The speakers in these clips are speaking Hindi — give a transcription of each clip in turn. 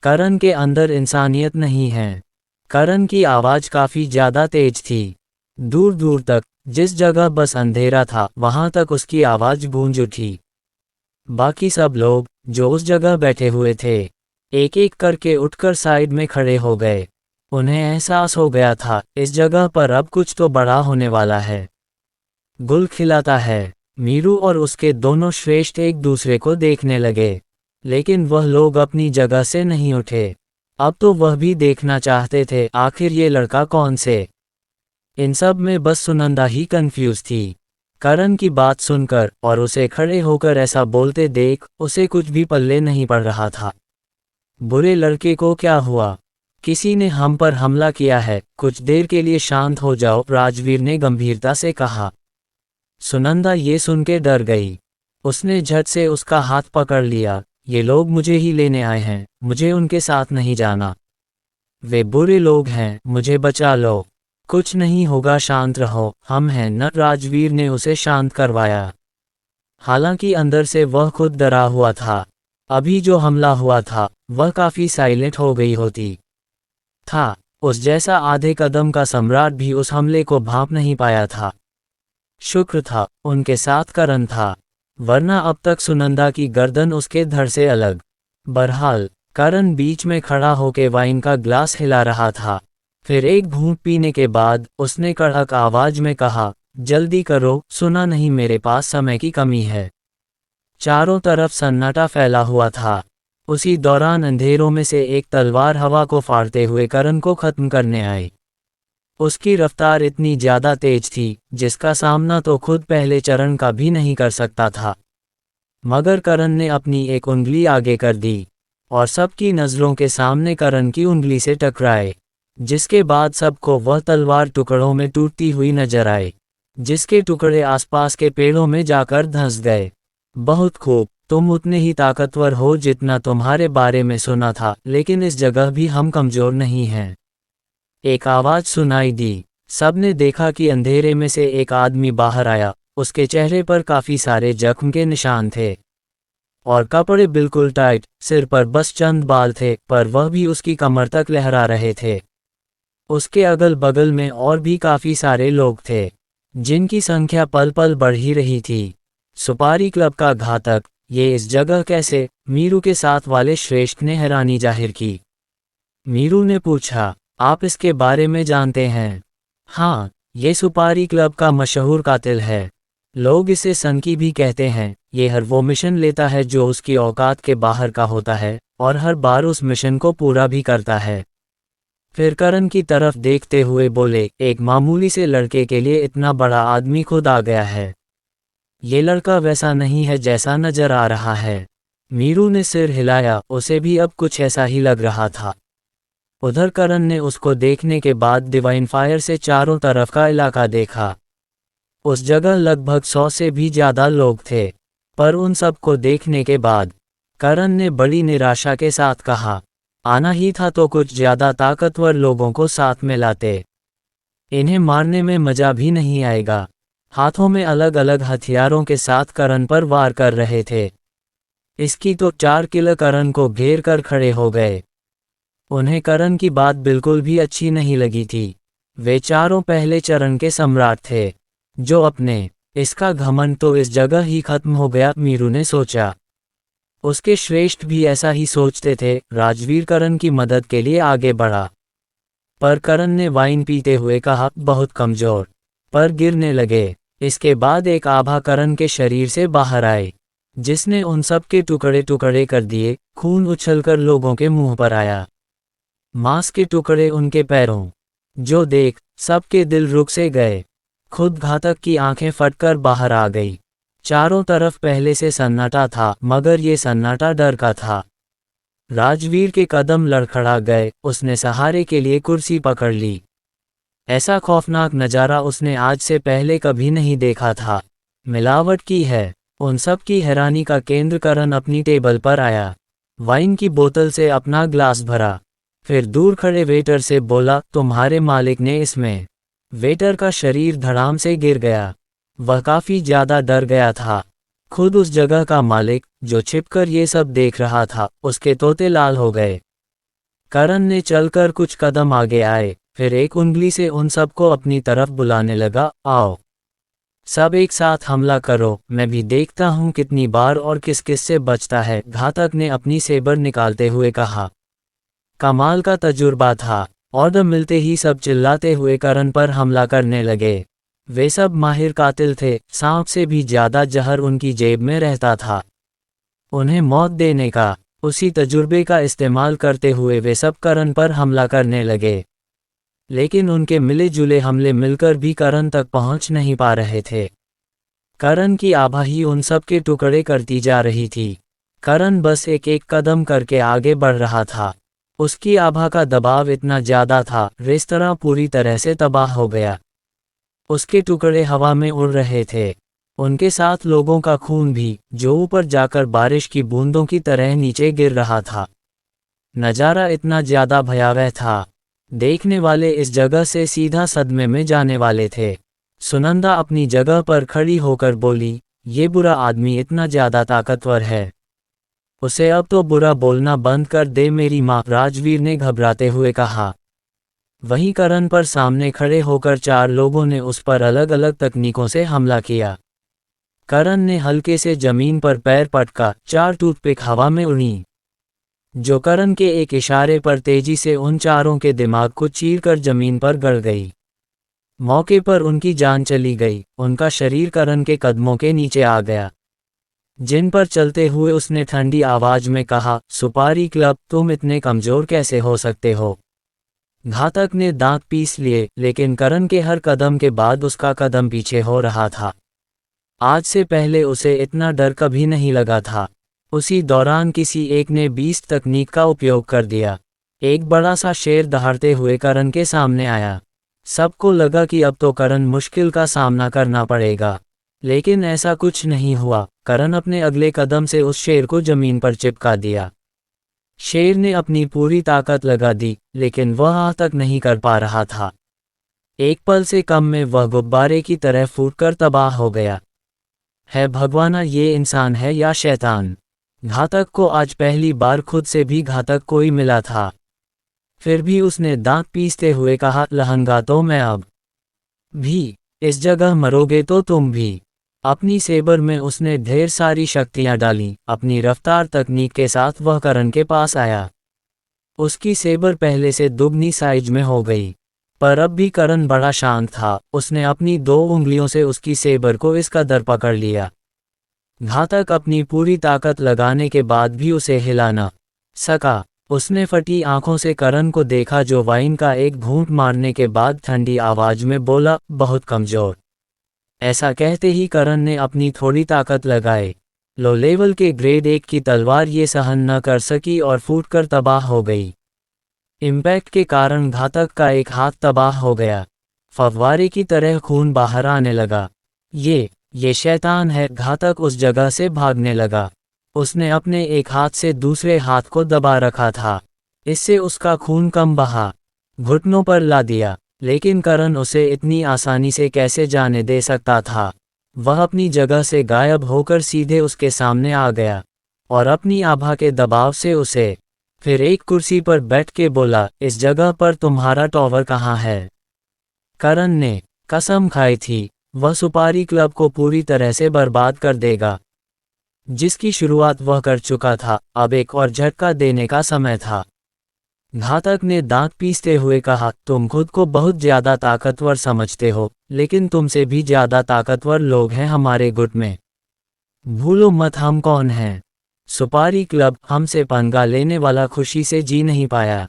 करण के अंदर इंसानियत नहीं है। करण की आवाज काफी ज्यादा तेज थी। दूर दूर तक, जिस जगह बस अंधेरा था, वहां तक उसकी आवाज गूंज उठी। बाकी सब लोग, जो उस जगह बैठे हुए थे, एक एक करके उठकर साइड में खड़े हो गए। उन्हें एहसास हो गया था, इस जगह पर अब कुछ तो बड़ा होने वाला है। गुल खिलाता है। मीरू और उसके दोनों श्रेष्ठ एक दूसरे को देखने लगे, लेकिन वह लोग अपनी जगह से नहीं उठे। अब तो वह भी देखना चाहते थे, आखिर ये लड़का कौन से। इन सब में बस सुनंदा ही कंफ्यूज थी। करण की बात सुनकर और उसे खड़े होकर ऐसा बोलते देख उसे कुछ भी पल्ले नहीं पड़ रहा था। बुरे लड़के को क्या हुआ? किसी ने हम पर हमला किया है, कुछ देर के लिए शांत हो जाओ, राजवीर ने गंभीरता से कहा। सुनंदा ये सुन के डर गई। उसने झट से उसका हाथ पकड़ लिया। ये लोग मुझे ही लेने आए हैं, मुझे उनके साथ नहीं जाना। वे बुरे लोग हैं, मुझे बचा लो। कुछ नहीं होगा, शांत रहो, हम हैं न। राजवीर ने उसे शांत करवाया। हालांकि अंदर से वह खुद डरा हुआ था। अभी जो हमला हुआ था, वह काफी साइलेंट हो गई होती था। उस जैसा आधे कदम का सम्राट भी उस हमले को भांप नहीं पाया था। शुक्र था उनके साथ करण था, वरना अब तक सुनंदा की गर्दन उसके धड़ से अलग। बहरहाल, करण बीच में खड़ा होकर वाइन का ग्लास हिला रहा था। फिर एक घूंट पीने के बाद उसने कड़क आवाज में कहा, जल्दी करो, सुना नहीं, मेरे पास समय की कमी है। चारों तरफ सन्नाटा फैला हुआ था। उसी दौरान अंधेरों में से एक तलवार हवा को फाड़ते हुए करण को खत्म करने आई। उसकी रफ्तार इतनी ज्यादा तेज थी, जिसका सामना तो खुद पहले चरण का भी नहीं कर सकता था। मगर करण ने अपनी एक उंगली आगे कर दी और सबकी नजरों के सामने करण की उंगली से टकराए, जिसके बाद सबको वह तलवार टुकड़ों में टूटती हुई नजर आई, जिसके टुकड़े आसपास के पेड़ों में जाकर धंस गए। बहुत खूब, तुम उतने ही ताकतवर हो जितना तुम्हारे बारे में सुना था, लेकिन इस जगह भी हम कमजोर नहीं हैं। एक आवाज सुनाई दी। सबने देखा कि अंधेरे में से एक आदमी बाहर आया। उसके चेहरे पर काफी सारे जख्म के निशान थे और कपड़े बिल्कुल टाइट, सिर पर बस चंद बाल थे, पर वह भी उसकी कमर तक लहरा रहे थे। उसके अगल बगल में और भी काफी सारे लोग थे, जिनकी संख्या पल पल बढ़ ही रही थी। सुपारी क्लब का घातक, ये इस जगह कैसे? मीरू के साथ वाले श्रेष्ठ ने हैरानी जाहिर की। मीरू ने पूछा, आप इसके बारे में जानते हैं? हाँ, ये सुपारी क्लब का मशहूर कातिल है। लोग इसे संकी भी कहते हैं। ये हर वो मिशन लेता है जो उसकी औकात के बाहर का होता है, और हर बार उस मिशन को पूरा भी करता है। फिर करण की तरफ देखते हुए बोले, एक मामूली से लड़के के लिए इतना बड़ा आदमी खुद आ गया है। ये लड़का वैसा नहीं है जैसा नजर आ रहा है। मीरू ने सिर हिलाया, उसे भी अब कुछ ऐसा ही लग रहा था। उधर करण ने उसको देखने के बाद डिवाइन फायर से चारों तरफ का इलाका देखा। उस जगह लगभग 100 से भी ज्यादा लोग थे, पर उन सब को देखने के बाद करण ने बड़ी निराशा के साथ कहा, आना ही था तो कुछ ज्यादा ताकतवर लोगों को साथ में लाते। इन्हें मारने में मजा भी नहीं आएगा। हाथों में अलग अलग हथियारों के साथ करण पर वार कर रहे थे। इसकी तो 4 किलर करण को घेर कर खड़े हो गए। उन्हें करण की बात बिल्कुल भी अच्छी नहीं लगी थी। वे चारों पहले चरण के सम्राट थे, जो अपने इसका घमंड तो इस जगह ही खत्म हो गया, मीरू ने सोचा। उसके श्रेष्ठ भी ऐसा ही सोचते थे। राजवीर करण की मदद के लिए आगे बढ़ा, पर करण ने वाइन पीते हुए कहा, बहुत कमजोर, पर गिरने लगे। इसके बाद एक आभा करण के शरीर से बाहर आए, जिसने उन सब के टुकड़े टुकड़े कर दिए। खून उछलकर लोगों के मुंह पर आया, मांस के टुकड़े उनके पैरों, जो देख सबके दिल रुक से गए। खुद घातक की आंखें फटकर बाहर आ गई। चारों तरफ पहले से सन्नाटा था, मगर ये सन्नाटा डर का था। राजवीर के कदम लड़खड़ा गए। उसने सहारे के लिए कुर्सी पकड़ ली। ऐसा खौफनाक नज़ारा उसने आज से पहले कभी नहीं देखा था। मिलावट की है। उन सब की हैरानी का केंद्र करण अपनी टेबल पर आया, वाइन की बोतल से अपना ग्लास भरा, फिर दूर खड़े वेटर से बोला, तुम्हारे मालिक ने इसमें। वेटर का शरीर धड़ाम से गिर गया। वह काफी ज्यादा डर गया था। खुद उस जगह का मालिक, जो छिपकर ये सब देख रहा था, उसके तोते लाल हो गए। करण ने चलकर कुछ कदम आगे आए, फिर एक उंगली से उन सबको अपनी तरफ बुलाने लगा, आओ सब एक साथ हमला करो, मैं भी देखता हूँ कितनी बार और किस किस से बचता है, घातक ने अपनी सेबर निकालते हुए कहा। कमाल का तजुर्बा था। ऑर्डर मिलते ही सब चिल्लाते हुए करण पर हमला करने लगे। वे सब माहिर कातिल थे, सांप से भी ज्यादा जहर उनकी जेब में रहता था। उन्हें मौत देने का उसी तजुर्बे का इस्तेमाल करते हुए वे सब करण पर हमला करने लगे। लेकिन उनके मिले जुले हमले मिलकर भी करण तक पहुंच नहीं पा रहे थे। करण की आभा ही उन सब के टुकड़े करती जा रही थी। करण बस एक एक कदम करके आगे बढ़ रहा था। उसकी आभा का दबाव इतना ज्यादा था, रेस्तरां पूरी तरह से तबाह हो गया। उसके टुकड़े हवा में उड़ रहे थे, उनके साथ लोगों का खून भी, जो ऊपर जाकर बारिश की बूंदों की तरह नीचे गिर रहा था। नज़ारा इतना ज्यादा भयावह था, देखने वाले इस जगह से सीधा सदमे में जाने वाले थे। सुनंदा अपनी जगह पर खड़ी होकर बोली, ये बुरा आदमी इतना ज्यादा ताकतवर है, उसे अब तो बुरा बोलना बंद कर दे मेरी माँ, राजवीर ने घबराते हुए कहा। वहीं करण पर सामने खड़े होकर 4 लोगों ने उस पर अलग अलग तकनीकों से हमला किया। करण ने हल्के से जमीन पर पैर पटका, 4 टूथपिक हवा में उड़ी, जो करण के एक इशारे पर तेजी से उन चारों के दिमाग को चीरकर जमीन पर गड़ गई। मौके पर उनकी जान चली गई, उनका शरीर करण के कदमों के नीचे आ गया। जिन पर चलते हुए उसने ठंडी आवाज में कहा, सुपारी क्लब, तुम इतने कमजोर कैसे हो सकते हो। घातक ने दांत पीस लिए, लेकिन करण के हर कदम के बाद उसका कदम पीछे हो रहा था। आज से पहले उसे इतना डर कभी नहीं लगा था। उसी दौरान किसी एक ने 20 तकनीक का उपयोग कर दिया। एक बड़ा सा शेर दहाड़ते हुए करण के सामने आया। सबको लगा कि अब तो करण मुश्किल का सामना करना पड़ेगा, लेकिन ऐसा कुछ नहीं हुआ। करण अपने अगले कदम से उस शेर को जमीन पर चिपका दिया। शेर ने अपनी पूरी ताकत लगा दी, लेकिन वह आह तक नहीं कर पा रहा था। एक पल से कम में वह गुब्बारे की तरह फूटकर तबाह हो गया। है भगवाना, ये इंसान है या शैतान। घातक को आज पहली बार खुद से भी घातक कोई मिला था। फिर भी उसने दांत पीसते हुए कहा, लहंगा तो मैं अब भी इस जगह मरोगे तो तुम भी। अपनी सेबर में उसने ढेर सारी शक्तियां डाली। अपनी रफ्तार तकनीक के साथ वह करण के पास आया। उसकी सेबर पहले से दुगनी साइज में हो गई, पर अब भी करण बड़ा शांत था। उसने अपनी 2 उंगलियों से उसकी सेबर को इस कदर पकड़ लिया। घातक अपनी पूरी ताकत लगाने के बाद भी उसे हिला न सका। उसने फटी आंखों से करण को देखा, जो वाइन का एक घूंट मारने के बाद ठंडी आवाज में बोला, बहुत कमजोर। ऐसा कहते ही करण ने अपनी थोड़ी ताकत लगाई। लो लेवल के ग्रेड 1 की तलवार ये सहन न कर सकी और फूटकर तबाह हो गई। इम्पैक्ट के कारण घातक का एक हाथ तबाह हो गया। फव्वारे की तरह खून बाहर आने लगा। ये शैतान है। घातक उस जगह से भागने लगा। उसने अपने एक हाथ से दूसरे हाथ को दबा रखा था, इससे उसका खून कम बहा। घुटनों पर ला दिया, लेकिन करण उसे इतनी आसानी से कैसे जाने दे सकता था। वह अपनी जगह से गायब होकर सीधे उसके सामने आ गया और अपनी आभा के दबाव से उसे फिर एक कुर्सी पर बैठ के बोला, इस जगह पर तुम्हारा टॉवर कहाँ है। करण ने कसम खाई थी, वह सुपारी क्लब को पूरी तरह से बर्बाद कर देगा, जिसकी शुरुआत वह कर चुका था। अब एक और झटका देने का समय था। घातक ने दांत पीसते हुए कहा, तुम खुद को बहुत ज्यादा ताकतवर समझते हो, लेकिन तुमसे भी ज्यादा ताकतवर लोग हैं हमारे गुट में। भूलो मत हम कौन हैं। सुपारी क्लब हमसे पंगा लेने वाला खुशी से जी नहीं पाया।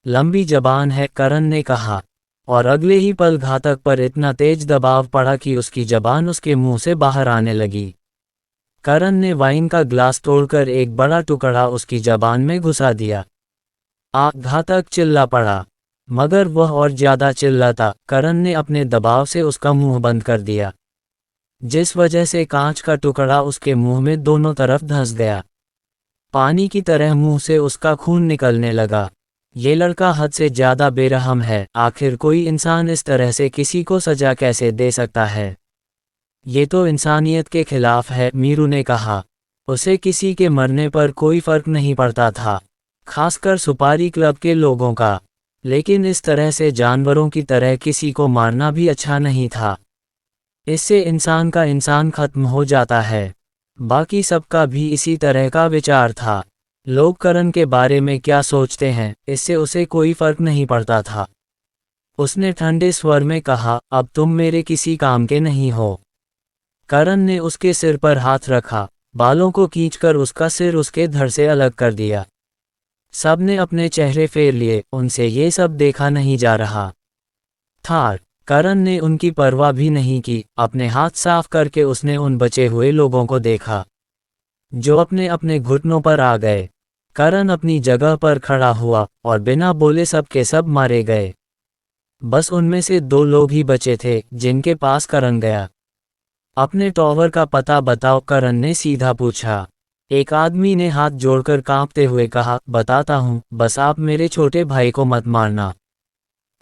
लंबी जबान है, करण ने कहा, और अगले ही पल घातक पर इतना तेज दबाव पड़ा कि उसकी जबान उसके मुंह से बाहर आने लगी। करण ने वाइन का ग्लास तोड़कर एक बड़ा टुकड़ा उसकी जबान में घुसा दिया। घातक चिल्ला पड़ा, मगर वह और ज्यादा चिल्लाता। करण ने अपने दबाव से उसका मुंह बंद कर दिया, जिस वजह से कांच का टुकड़ा उसके मुंह में दोनों तरफ धंस गया। पानी की तरह मुंह से उसका खून निकलने लगा। ये लड़का हद से ज्यादा बेरहम है। आखिर कोई इंसान इस तरह से किसी को सजा कैसे दे सकता है। ये तो इंसानियत के खिलाफ है, मीरू ने कहा। उसे किसी के मरने पर कोई फर्क नहीं पड़ता था। खासकर सुपारी क्लब के लोगों का। लेकिन इस तरह से जानवरों की तरह किसी को मारना भी अच्छा नहीं था। इससे इंसान का इंसान खत्म हो जाता है। बाकी सबका भी इसी तरह का विचार था। लोग करण के बारे में क्या सोचते हैं, इससे उसे कोई फर्क नहीं पड़ता था। उसने ठंडे स्वर में कहा, अब तुम मेरे किसी काम के नहीं हो। करण ने उसके सिर पर हाथ रखा, बालों को खींचकर उसका सिर उसके धड़ से अलग कर दिया। सबने अपने चेहरे फेर लिए, उनसे ये सब देखा नहीं जा रहा था। करण ने उनकी परवाह भी नहीं की। अपने हाथ साफ करके उसने उन बचे हुए लोगों को देखा जो अपने अपने घुटनों पर आ गए। करण अपनी जगह पर खड़ा हुआ और बिना बोले सब के सब मारे गए। बस उनमें से 2 लोग ही बचे थे जिनके पास करण गया। अपने टॉवर का पता बताओ, करण ने सीधा पूछा। एक आदमी ने हाथ जोड़कर कांपते हुए कहा, बताता हूँ, बस आप मेरे छोटे भाई को मत मारना।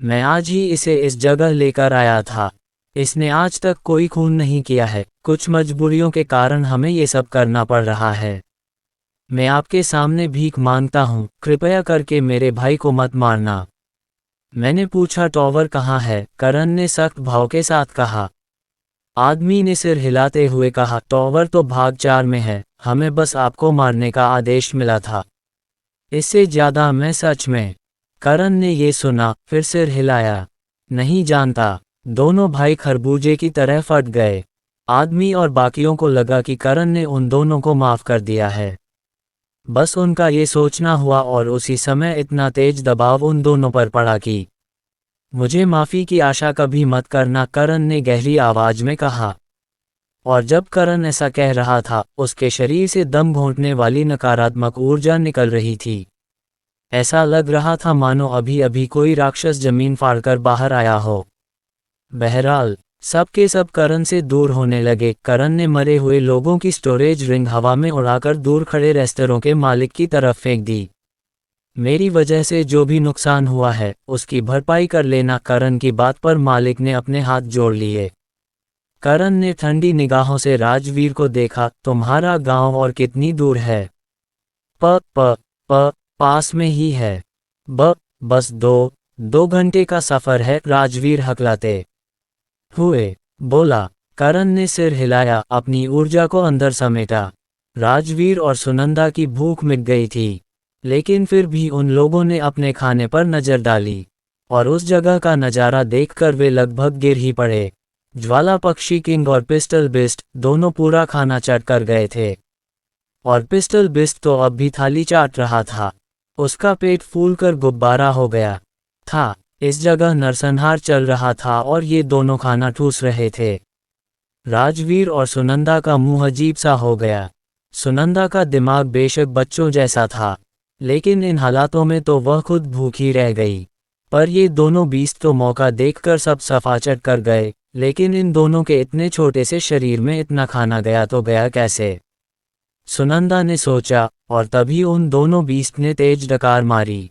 मैं आज ही इसे इस जगह लेकर आया था। इसने आज तक कोई खून नहीं किया है, कुछ मजबूरियों के कारण हमें ये सब करना पड़ रहा है। मैं आपके सामने भीख मांगता हूँ, कृपया करके मेरे भाई को मत मारना। मैंने पूछा, टॉवर कहाँ है? करण ने सख्त भाव के साथ कहा। आदमी ने सिर हिलाते हुए कहा, टॉवर तो भाग 4 में है, हमें बस आपको मारने का आदेश मिला था। इससे ज्यादा मैं सच में। करण ने ये सुना, फिर सिर हिलाया। नहीं जानता। दोनों भाई खरबूजे की तरह फट गए। आदमी और बाकियों को लगा कि करण ने उन दोनों को माफ कर दिया है। बस उनका ये सोचना हुआ और उसी समय इतना तेज दबाव उन दोनों पर पड़ा कि मुझे माफी की आशा कभी मत करना, करण ने गहरी आवाज में कहा। और जब करण ऐसा कह रहा था, उसके शरीर से दम घोंटने वाली नकारात्मक ऊर्जा निकल रही थी। ऐसा लग रहा था मानो अभी अभी कोई राक्षस जमीन फाड़कर बाहर आया हो। बहरहाल सब के सब करण से दूर होने लगे। करण ने मरे हुए लोगों की स्टोरेज रिंग हवा में उड़ाकर दूर खड़े रेस्तरां के मालिक की तरफ फेंक दी। मेरी वजह से जो भी नुकसान हुआ है उसकी भरपाई कर लेना, करण की बात पर मालिक ने अपने हाथ जोड़ लिए। करण ने ठंडी निगाहों से राजवीर को देखा, तुम्हारा गांव और कितनी दूर है? प प प पास में ही है। बस 2 घंटे का सफर है, राजवीर हकलाते हुए बोला। करण ने सिर हिलाया, अपनी ऊर्जा को अंदर समेटा। राजवीर और सुनंदा की भूख मिट गई थी, लेकिन फिर भी उन लोगों ने अपने खाने पर नजर डाली और उस जगह का नज़ारा देखकर वे लगभग गिर ही पड़े। ज्वाला पक्षी किंग और पिस्टल बिस्ट दोनों पूरा खाना चट कर गए थे और पिस्टल बिस्ट तो अब भी थाली चाट रहा था। उसका पेट फूलकर गुब्बारा हो गया था। इस जगह नरसंहार चल रहा था और ये दोनों खाना ठूस रहे थे। राजवीर और सुनंदा का मुंह अजीब सा हो गया। सुनंदा का दिमाग बेशक बच्चों जैसा था, लेकिन इन हालातों में तो वह खुद भूखी रह गई। पर ये दोनों बीस्ट तो मौका देखकर सब सफाचट कर गए, लेकिन इन दोनों के इतने छोटे से शरीर में इतना खाना गया तो गया कैसे? सुनंदा ने सोचा, और तभी उन दोनों बीस्ट ने तेज डकार मारी,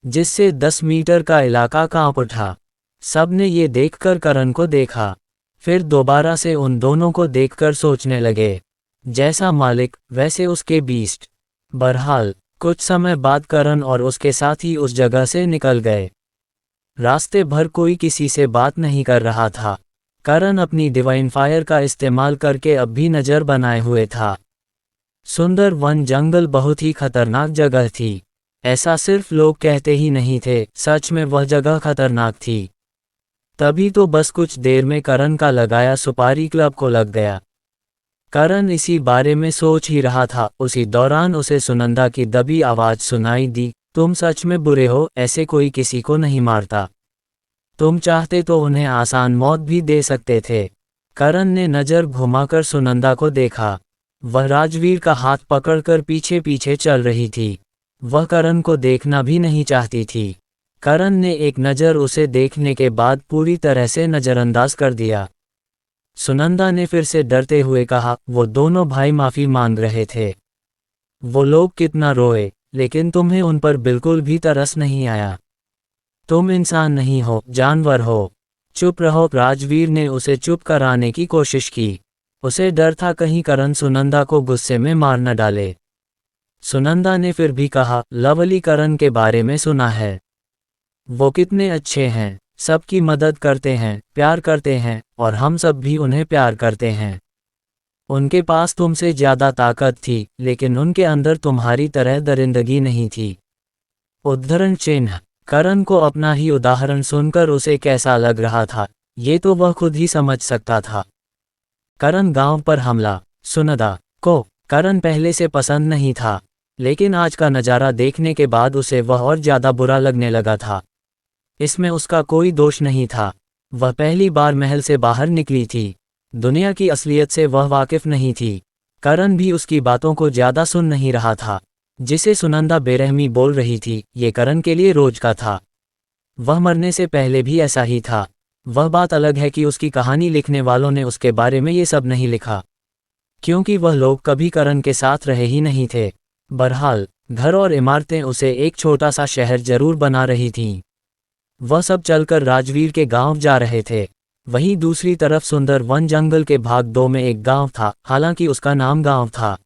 जिससे 10 मीटर का इलाका कांप उठा। सब ने ये देखकर करण को देखा, फिर दोबारा से उन दोनों को देखकर सोचने लगे, जैसा मालिक वैसे उसके बीस्ट। बहरहाल कुछ समय बाद करण और उसके साथी उस जगह से निकल गए। रास्ते भर कोई किसी से बात नहीं कर रहा था। करण अपनी डिवाइन फायर का इस्तेमाल करके अब भी नज़र बनाए हुए था। सुंदर वन जंगल बहुत ही खतरनाक जगह थी। ऐसा सिर्फ लोग कहते ही नहीं थे, सच में वह जगह खतरनाक थी। तभी तो बस कुछ देर में करण का लगाया सुपारी क्लब को लग गया। करण इसी बारे में सोच ही रहा था, उसी दौरान उसे सुनंदा की दबी आवाज सुनाई दी, तुम सच में बुरे हो, ऐसे कोई किसी को नहीं मारता। तुम चाहते तो उन्हें आसान मौत भी दे सकते थे। करण ने नज़र घुमाकर सुनंदा को देखा। वह राजवीर का हाथ पकड़कर पीछे पीछे चल रही थी। वह करण को देखना भी नहीं चाहती थी। करण ने एक नज़र उसे देखने के बाद पूरी तरह से नज़रअंदाज कर दिया। सुनंदा ने फिर से डरते हुए कहा, वो दोनों भाई माफ़ी मांग रहे थे। वो लोग कितना रोए, लेकिन तुम्हें उन पर बिल्कुल भी तरस नहीं आया। तुम इंसान नहीं हो, जानवर हो। चुप रहो। राजवीर ने उसे चुप कराने की कोशिश की। उसे डर था कहीं करण सुनंदा को गुस्से में मार न डाले। सुनंदा ने फिर भी कहा, लवली करण के बारे में सुना है। वो कितने अच्छे हैं, सबकी मदद करते हैं, प्यार करते हैं, और हम सब भी उन्हें प्यार करते हैं। उनके पास तुमसे ज्यादा ताकत थी, लेकिन उनके अंदर तुम्हारी तरह दरिंदगी नहीं थी। उद्धरण चिन्ह। करण को अपना ही उदाहरण सुनकर उसे कैसा लग रहा था, ये तो वह खुद ही समझ सकता था। करण गांव पर हमला। सुनंदा को करण पहले से पसंद नहीं था, लेकिन आज का नज़ारा देखने के बाद उसे वह और ज़्यादा बुरा लगने लगा था। इसमें उसका कोई दोष नहीं था। वह पहली बार महल से बाहर निकली थी। दुनिया की असलियत से वह वाकिफ नहीं थी। करण भी उसकी बातों को ज़्यादा सुन नहीं रहा था। जिसे सुनंदा बेरहमी बोल रही थी, ये करण के लिए रोज का था। वह मरने से पहले भी ऐसा ही था। वह बात अलग है कि उसकी कहानी लिखने वालों ने उसके बारे में ये सब नहीं लिखा, क्योंकि वह लोग कभी करण के साथ रहे ही नहीं थे। बहरहाल, घर और इमारतें उसे एक छोटा सा शहर जरूर बना रही थीं। वह सब चलकर राजवीर के गांव जा रहे थे। वहीं दूसरी तरफ सुंदर वन जंगल के भाग 2 में एक गांव था। हालांकि उसका नाम गांव था,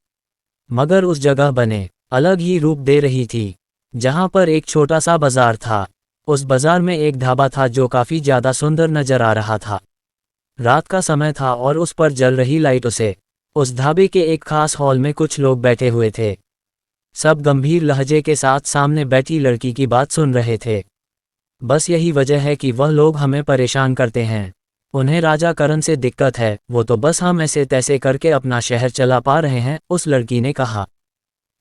मगर उस जगह बने अलग ही रूप दे रही थी, जहां पर एक छोटा सा बाजार था। उस बाजार में एक ढाबा था जो काफी ज्यादा सुंदर नजर आ रहा था। रात का समय था और उस पर जल रही लाइटों से उस ढाबे के एक खास हॉल में कुछ लोग बैठे हुए थे। सब गंभीर लहजे के साथ सामने बैठी लड़की की बात सुन रहे थे। बस यही वजह है कि वह लोग हमें परेशान करते हैं। उन्हें राजा करण से दिक्कत है, वो तो बस हम ऐसे तैसे करके अपना शहर चला पा रहे हैं, उस लड़की ने कहा।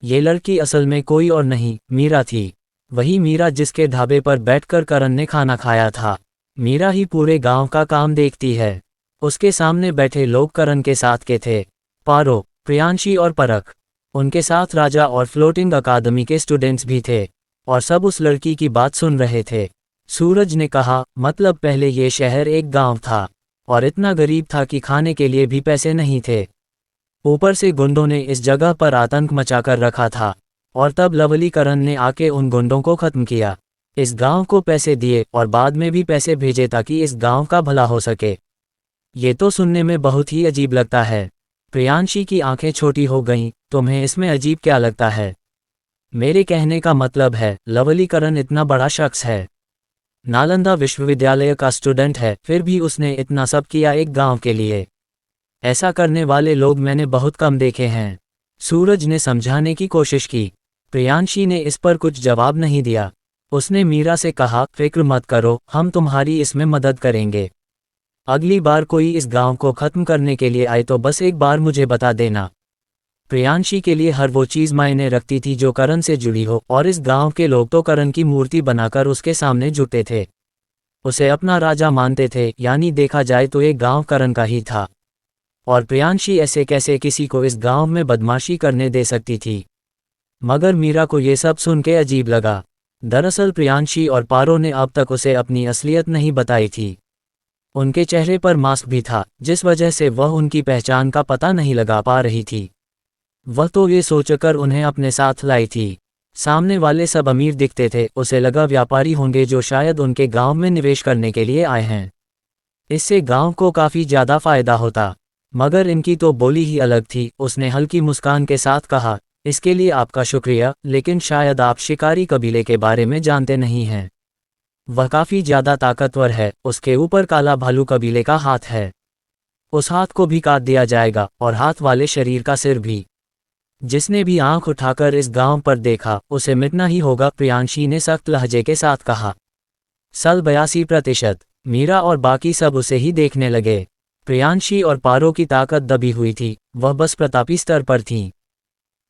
ये लड़की असल में कोई और नहीं, मीरा थी। वही मीरा जिसके ढाबे पर बैठकर करण ने खाना खाया था। मीरा ही पूरे गांव का काम देखती है। उसके सामने बैठे लोग करण के साथ के थे। पारो, प्रियांशी और परख। उनके साथ राजा और फ्लोटिंग अकादमी के स्टूडेंट्स भी थे, और सब उस लड़की की बात सुन रहे थे। सूरज ने कहा, मतलब पहले ये शहर एक गांव था, और इतना गरीब था कि खाने के लिए भी पैसे नहीं थे। ऊपर से गुंडों ने इस जगह पर आतंक मचाकर रखा था, और तब लवली करण ने आके उन गुंडों को खत्म किया। इस गांव को पैसे दिए और बाद में भी पैसे भेजे ताकि इस गांव का भला हो सके। ये तो सुनने में बहुत ही अजीब लगता है। प्रियांशी की आंखें छोटी हो गईं। तुम्हें इसमें अजीब क्या लगता है? मेरे कहने का मतलब है, लवली करण इतना बड़ा शख्स है, नालंदा विश्वविद्यालय का स्टूडेंट है, फिर भी उसने इतना सब किया एक गांव के लिए। ऐसा करने वाले लोग मैंने बहुत कम देखे हैं। सूरज ने समझाने की कोशिश की। प्रियांशी ने इस पर कुछ जवाब नहीं दिया। उसने मीरा से कहा, फिक्र मत करो, हम तुम्हारी इसमें मदद करेंगे। अगली बार कोई इस गांव को खत्म करने के लिए आए तो बस एक बार मुझे बता देना। प्रियांशी के लिए हर वो चीज़ मायने रखती थी जो करण से जुड़ी हो, और इस गांव के लोग तो करण की मूर्ति बनाकर उसके सामने जुटे थे। उसे अपना राजा मानते थे, यानी देखा जाए तो ये गांव करण का ही था। और प्रियांशी ऐसे कैसे किसी को इस गांव में बदमाशी करने दे सकती थी? मगर मीरा को ये सब सुन के अजीब लगा। दरअसल प्रियांशी और पारो ने अब तक उसे अपनी असलियत नहीं बताई थी। उनके चेहरे पर मास्क भी था, जिस वजह से वह उनकी पहचान का पता नहीं लगा पा रही थी। वह तो ये सोचकर उन्हें अपने साथ लाई थी। सामने वाले सब अमीर दिखते थे, उसे लगा व्यापारी होंगे जो शायद उनके गांव में निवेश करने के लिए आए हैं। इससे गांव को काफ़ी ज़्यादा फायदा होता। मगर इनकी तो बोली ही अलग थी। उसने हल्की मुस्कान के साथ कहा, इसके लिए आपका शुक्रिया, लेकिन शायद आप शिकारी कबीले के बारे में जानते नहीं हैं। वह काफ़ी ज़्यादा ताकतवर है, उसके ऊपर काला भालू कबीले का हाथ है। उस हाथ को भी काट दिया जाएगा, और हाथ वाले शरीर का सिर भी। जिसने भी आंख उठाकर इस गांव पर देखा, उसे मिटना ही होगा, प्रियांशी ने सख्त लहजे के साथ कहा। सल 82%। मीरा और बाकी सब उसे ही देखने लगे। प्रियांशी और पारो की ताकत दबी हुई थी, वह बस प्रतापी स्तर पर थीं।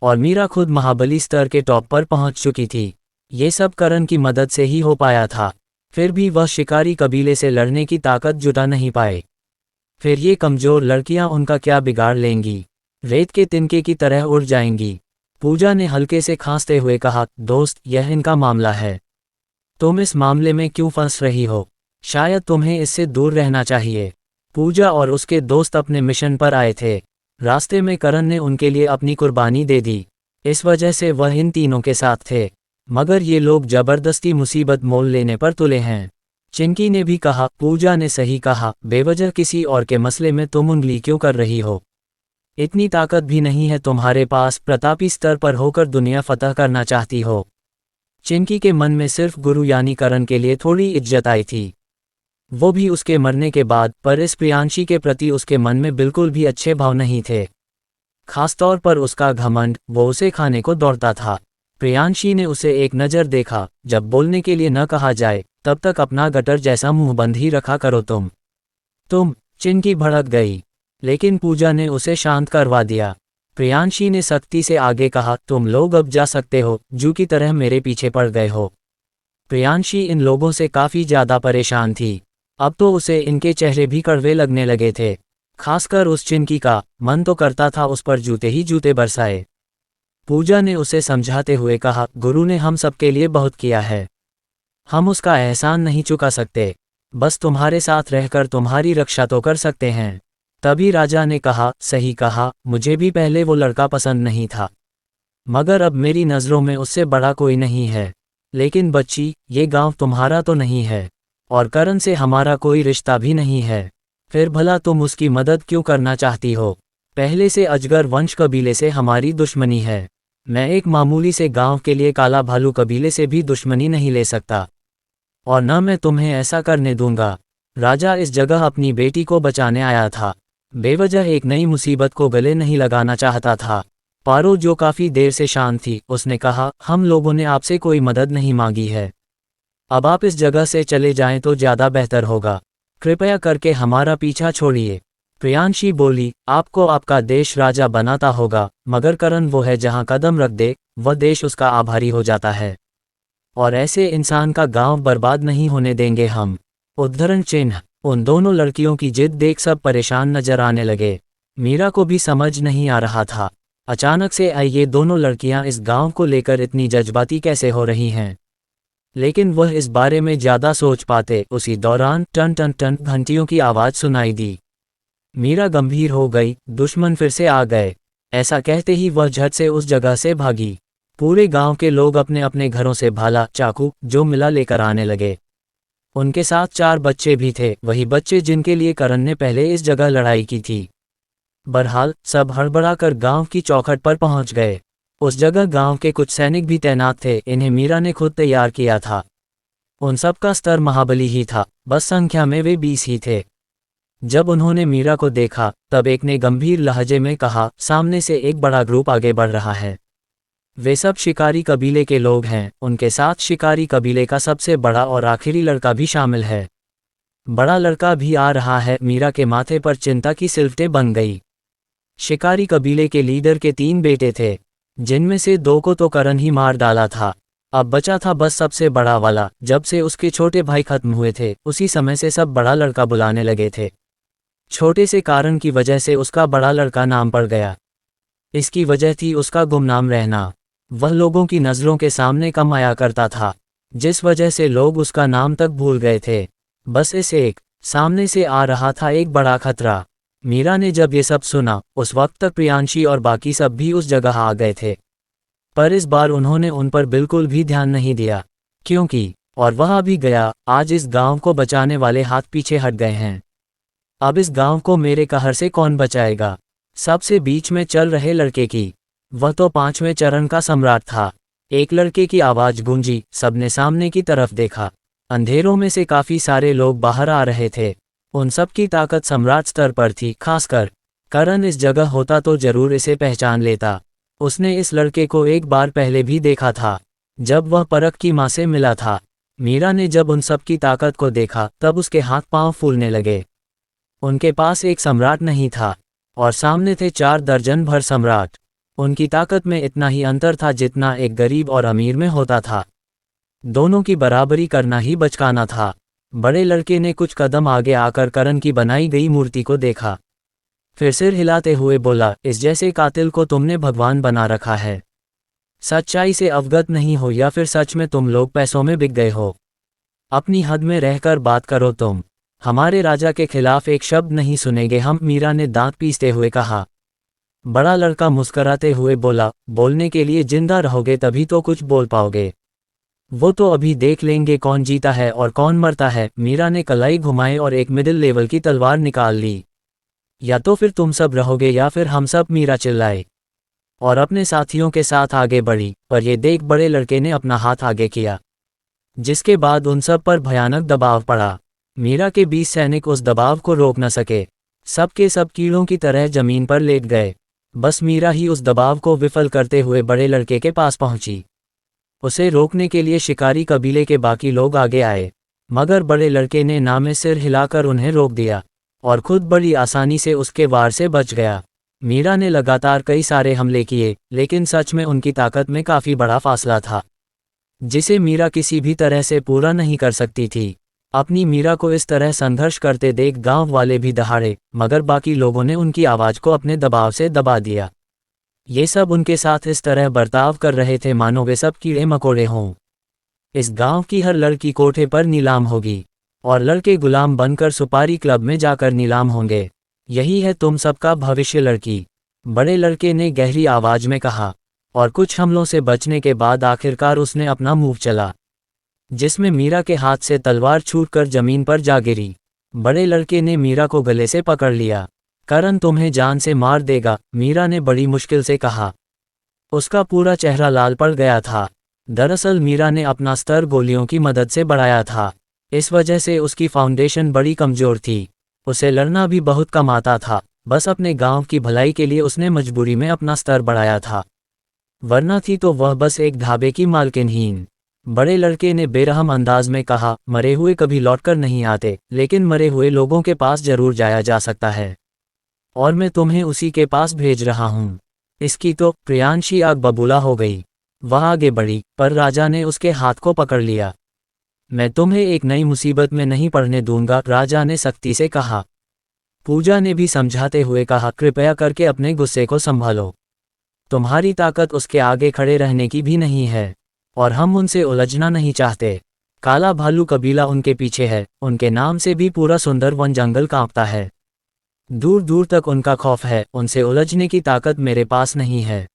और मीरा खुद महाबली स्तर के टॉप पर पहुंच चुकी थी। ये सब करण की मदद से ही हो पाया था। फिर भी वह शिकारी कबीले से लड़ने की ताकत जुटा नहीं पाए। फिर ये कमज़ोर लड़कियां उनका क्या बिगाड़ लेंगी? रेत के तिनके की तरह उड़ जाएंगी। पूजा ने हल्के से खांसते हुए कहा, दोस्त, यह इनका मामला है। तुम इस मामले में क्यों फंस रही हो? शायद तुम्हें इससे दूर रहना चाहिए। पूजा और उसके दोस्त अपने मिशन पर आए थे। रास्ते में करण ने उनके लिए अपनी कुर्बानी दे दी। इस वजह से वह इन तीनों के साथ थे। मगर ये लोग जबरदस्ती मुसीबत मोल लेने पर तुले हैं। चिंकी ने भी कहा, पूजा ने सही कहा, बेवजह किसी और के मसले में तुम उंगली क्यों कर रही हो? इतनी ताकत भी नहीं है तुम्हारे पास, प्रतापी स्तर पर होकर दुनिया फतह करना चाहती हो। चिंकी के मन में सिर्फ गुरु यानी करण के लिए थोड़ी इज्जत आई थी, वो भी उसके मरने के बाद, पर इस प्रियांशी के प्रति उसके मन में बिल्कुल भी अच्छे भाव नहीं थे। खासतौर पर उसका घमंड, वो उसे खाने को दौड़ता था। प्रियांशी ने उसे एक नज़र देखा, जब बोलने के लिए न कहा जाए तब तक अपना गटर जैसा मुंह बंद ही रखा करो तुम। चिंकी भड़क गई, लेकिन पूजा ने उसे शांत करवा दिया। प्रियांशी ने सख्ती से आगे कहा, तुम लोग अब जा सकते हो, जू की तरह मेरे पीछे पड़ गए हो। प्रियांशी इन लोगों से काफ़ी ज़्यादा परेशान थी, अब तो उसे इनके चेहरे भी कड़वे लगने लगे थे। खासकर उस चिंकी का, मन तो करता था उस पर जूते ही जूते बरसाए। पूजा ने उसे समझाते हुए कहा, गुरु ने हम सबके लिए बहुत किया है, हम उसका एहसान नहीं चुका सकते, बस तुम्हारे साथ रहकर तुम्हारी रक्षा तो कर सकते हैं। तभी राजा ने कहा, सही कहा, मुझे भी पहले वो लड़का पसंद नहीं था, मगर अब मेरी नज़रों में उससे बड़ा कोई नहीं है। लेकिन बच्ची, ये गांव तुम्हारा तो नहीं है, और करण से हमारा कोई रिश्ता भी नहीं है, फिर भला तुम उसकी मदद क्यों करना चाहती हो? पहले से अजगर वंश कबीले से हमारी दुश्मनी है, मैं एक मामूली से गांव के लिए काला भालू कबीले से भी दुश्मनी नहीं ले सकता, और न मैं तुम्हें ऐसा करने दूंगा। राजा इस जगह अपनी बेटी को बचाने आया था, बेवजह एक नई मुसीबत को गले नहीं लगाना चाहता था। पारो, जो काफ़ी देर से शांत थी, उसने कहा, हम लोगों ने आपसे कोई मदद नहीं मांगी है, अब आप इस जगह से चले जाएं तो ज़्यादा बेहतर होगा, कृपया करके हमारा पीछा छोड़िए। प्रियांशी बोली, आपको आपका देश राजा बनाता होगा, मगर करण वो है जहां कदम रख दे वह देश उसका आभारी हो जाता है, और ऐसे इंसान का गांव बर्बाद नहीं होने देंगे हम। उद्धरण चिन्ह। उन दोनों लड़कियों की जिद देख सब परेशान नजर आने लगे। मीरा को भी समझ नहीं आ रहा था, अचानक से आई ये दोनों लड़कियां इस गांव को लेकर इतनी जज्बाती कैसे हो रही हैं। लेकिन वह इस बारे में ज़्यादा सोच पाते, उसी दौरान टन टन टन घंटियों की आवाज़ सुनाई दी। मीरा गंभीर हो गई, दुश्मन फिर से आ गए। ऐसा कहते ही वह झट से उस जगह से भागी। पूरे गांव के लोग अपने अपने घरों से भाला, चाकू जो मिला लेकर आने लगे। उनके साथ 4 बच्चे भी थे, वही बच्चे जिनके लिए करण ने पहले इस जगह लड़ाई की थी। बहरहाल सब हड़बड़ाकर गांव की चौखट पर पहुंच गए। उस जगह गांव के कुछ सैनिक भी तैनात थे, इन्हें मीरा ने खुद तैयार किया था। उन सब का स्तर महाबली ही था, बस संख्या में वे 20 ही थे। जब उन्होंने मीरा को देखा, तब एक ने गंभीर लहजे में कहा, सामने से एक बड़ा ग्रुप आगे बढ़ रहा है। वे सब शिकारी कबीले के लोग हैं, उनके साथ शिकारी कबीले का सबसे बड़ा और आखिरी लड़का भी शामिल है। बड़ा लड़का भी आ रहा है। मीरा के माथे पर चिंता की सिलवटें बन गई। शिकारी कबीले के लीडर के 3 बेटे थे, जिनमें से 2 को तो करण ही मार डाला था। अब बचा था बस सबसे बड़ा वाला। जब से उसके छोटे भाई खत्म हुए थे, उसी समय से सब बड़ा लड़का बुलाने लगे थे। छोटे से कारण की वजह से उसका बड़ा लड़का नाम पड़ गया। इसकी वजह थी उसका गुमनाम रहना। वह लोगों की नज़रों के सामने कम आया करता था, जिस वजह से लोग उसका नाम तक भूल गए थे। बस इस एक सामने से आ रहा था एक बड़ा खतरा। मीरा ने जब ये सब सुना, उस वक्त तक प्रियांशी और बाकी सब भी उस जगह आ गए थे, पर इस बार उन्होंने उन पर बिल्कुल भी ध्यान नहीं दिया, क्योंकि और वह भी गया, आज इस गांव को बचाने वाले हाथ पीछे हट गए हैं। अब इस गांव को मेरे कहर से कौन बचाएगा? सबसे बीच में चल रहे लड़के की, वह तो 5वें चरण का सम्राट था। एक लड़के की आवाज़ गूंजी, सबने सामने की तरफ देखा। अंधेरों में से काफ़ी सारे लोग बाहर आ रहे थे। उन सब की ताकत सम्राट स्तर पर थी। खासकर करण इस जगह होता तो जरूर इसे पहचान लेता। उसने इस लड़के को एक बार पहले भी देखा था, जब वह परख की माँ से मिला था। मीरा ने जब उन सब की ताकत को देखा, तब उसके हाथ पांव फूलने लगे। उनके पास एक सम्राट नहीं था, और सामने थे 4 दर्जन भर सम्राट। उनकी ताकत में इतना ही अंतर था जितना एक गरीब और अमीर में होता था। दोनों की बराबरी करना ही बचकाना था। बड़े लड़के ने कुछ कदम आगे आकर करण की बनाई गई मूर्ति को देखा, फिर सिर हिलाते हुए बोला, इस जैसे कातिल को तुमने भगवान बना रखा है। सच्चाई से अवगत नहीं हो या फिर सच में तुम लोग पैसों में बिक गए हो? अपनी हद में रहकर बात करो तुम। हमारे राजा के खिलाफ एक शब्द नहीं सुनेंगे हम। मीरा ने दांत पीसते हुए कहा। बड़ा लड़का मुस्कराते हुए बोला, बोलने के लिए जिंदा रहोगे तभी तो कुछ बोल पाओगे। वो तो अभी देख लेंगे कौन जीता है और कौन मरता है। मीरा ने कलाई घुमाई और एक मिडिल लेवल की तलवार निकाल ली। या तो फिर तुम सब रहोगे या फिर हम सब, मीरा चिल्लाए और अपने साथियों के साथ आगे बढ़ी, पर ये देख बड़े लड़के ने अपना हाथ आगे किया, जिसके बाद उन सब पर भयानक दबाव पड़ा। मीरा के 20 सैनिक उस दबाव को रोक न सके, सब के सब कीड़ों की तरह जमीन पर लेट गए। बस मीरा ही उस दबाव को विफल करते हुए बड़े लड़के के पास पहुंची। उसे रोकने के लिए शिकारी कबीले के बाकी लोग आगे आए, मगर बड़े लड़के ने ना में सिर हिलाकर उन्हें रोक दिया और खुद बड़ी आसानी से उसके वार से बच गया। मीरा ने लगातार कई सारे हमले किए, लेकिन सच में उनकी ताकत में काफ़ी बड़ा फासला था, जिसे मीरा किसी भी तरह से पूरा नहीं कर सकती थी। अपनी मीरा को इस तरह संघर्ष करते देख गांव वाले भी दहाड़े, मगर बाकी लोगों ने उनकी आवाज़ को अपने दबाव से दबा दिया। ये सब उनके साथ इस तरह बर्ताव कर रहे थे मानो वे सब कीड़े मकोड़े हों। इस गांव की हर लड़की कोठे पर नीलाम होगी और लड़के गुलाम बनकर सुपारी क्लब में जाकर नीलाम होंगे। यही है तुम सबका भविष्य लड़की, बड़े लड़के ने गहरी आवाज में कहा। और कुछ हमलों से बचने के बाद आखिरकार उसने अपना मूव चला, जिसमें मीरा के हाथ से तलवार छूटकर जमीन पर जा गिरी। बड़े लड़के ने मीरा को गले से पकड़ लिया। करण तुम्हें जान से मार देगा, मीरा ने बड़ी मुश्किल से कहा। उसका पूरा चेहरा लाल पड़ गया था। दरअसल मीरा ने अपना स्तर गोलियों की मदद से बढ़ाया था, इस वजह से उसकी फाउंडेशन बड़ी कमजोर थी। उसे लड़ना भी बहुत कम आता था, बस अपने गांव की भलाई के लिए उसने मजबूरी में अपना स्तर बढ़ाया था, वरना थी तो वह बस एक ढाबे की मालकिनहीन। बड़े लड़के ने बेरहम अंदाज में कहा, मरे हुए कभी लौटकर नहीं आते, लेकिन मरे हुए लोगों के पास जरूर जाया जा सकता है, और मैं तुम्हें उसी के पास भेज रहा हूँ। इसकी तो प्रियांशी आग बबूला हो गई। वह आगे बढ़ी, पर राजा ने उसके हाथ को पकड़ लिया। मैं तुम्हें एक नई मुसीबत में नहीं पड़ने दूंगा, राजा ने सख्ती से कहा। पूजा ने भी समझाते हुए कहा, कृपया करके अपने गुस्से को संभालो। तुम्हारी ताकत उसके आगे खड़े रहने की भी नहीं है, और हम उनसे उलझना नहीं चाहते। काला भालू कबीला उनके पीछे है, उनके नाम से भी पूरा सुंदर वन जंगल कांपता है। दूर दूर तक उनका खौफ है, उनसे उलझने की ताकत मेरे पास नहीं है,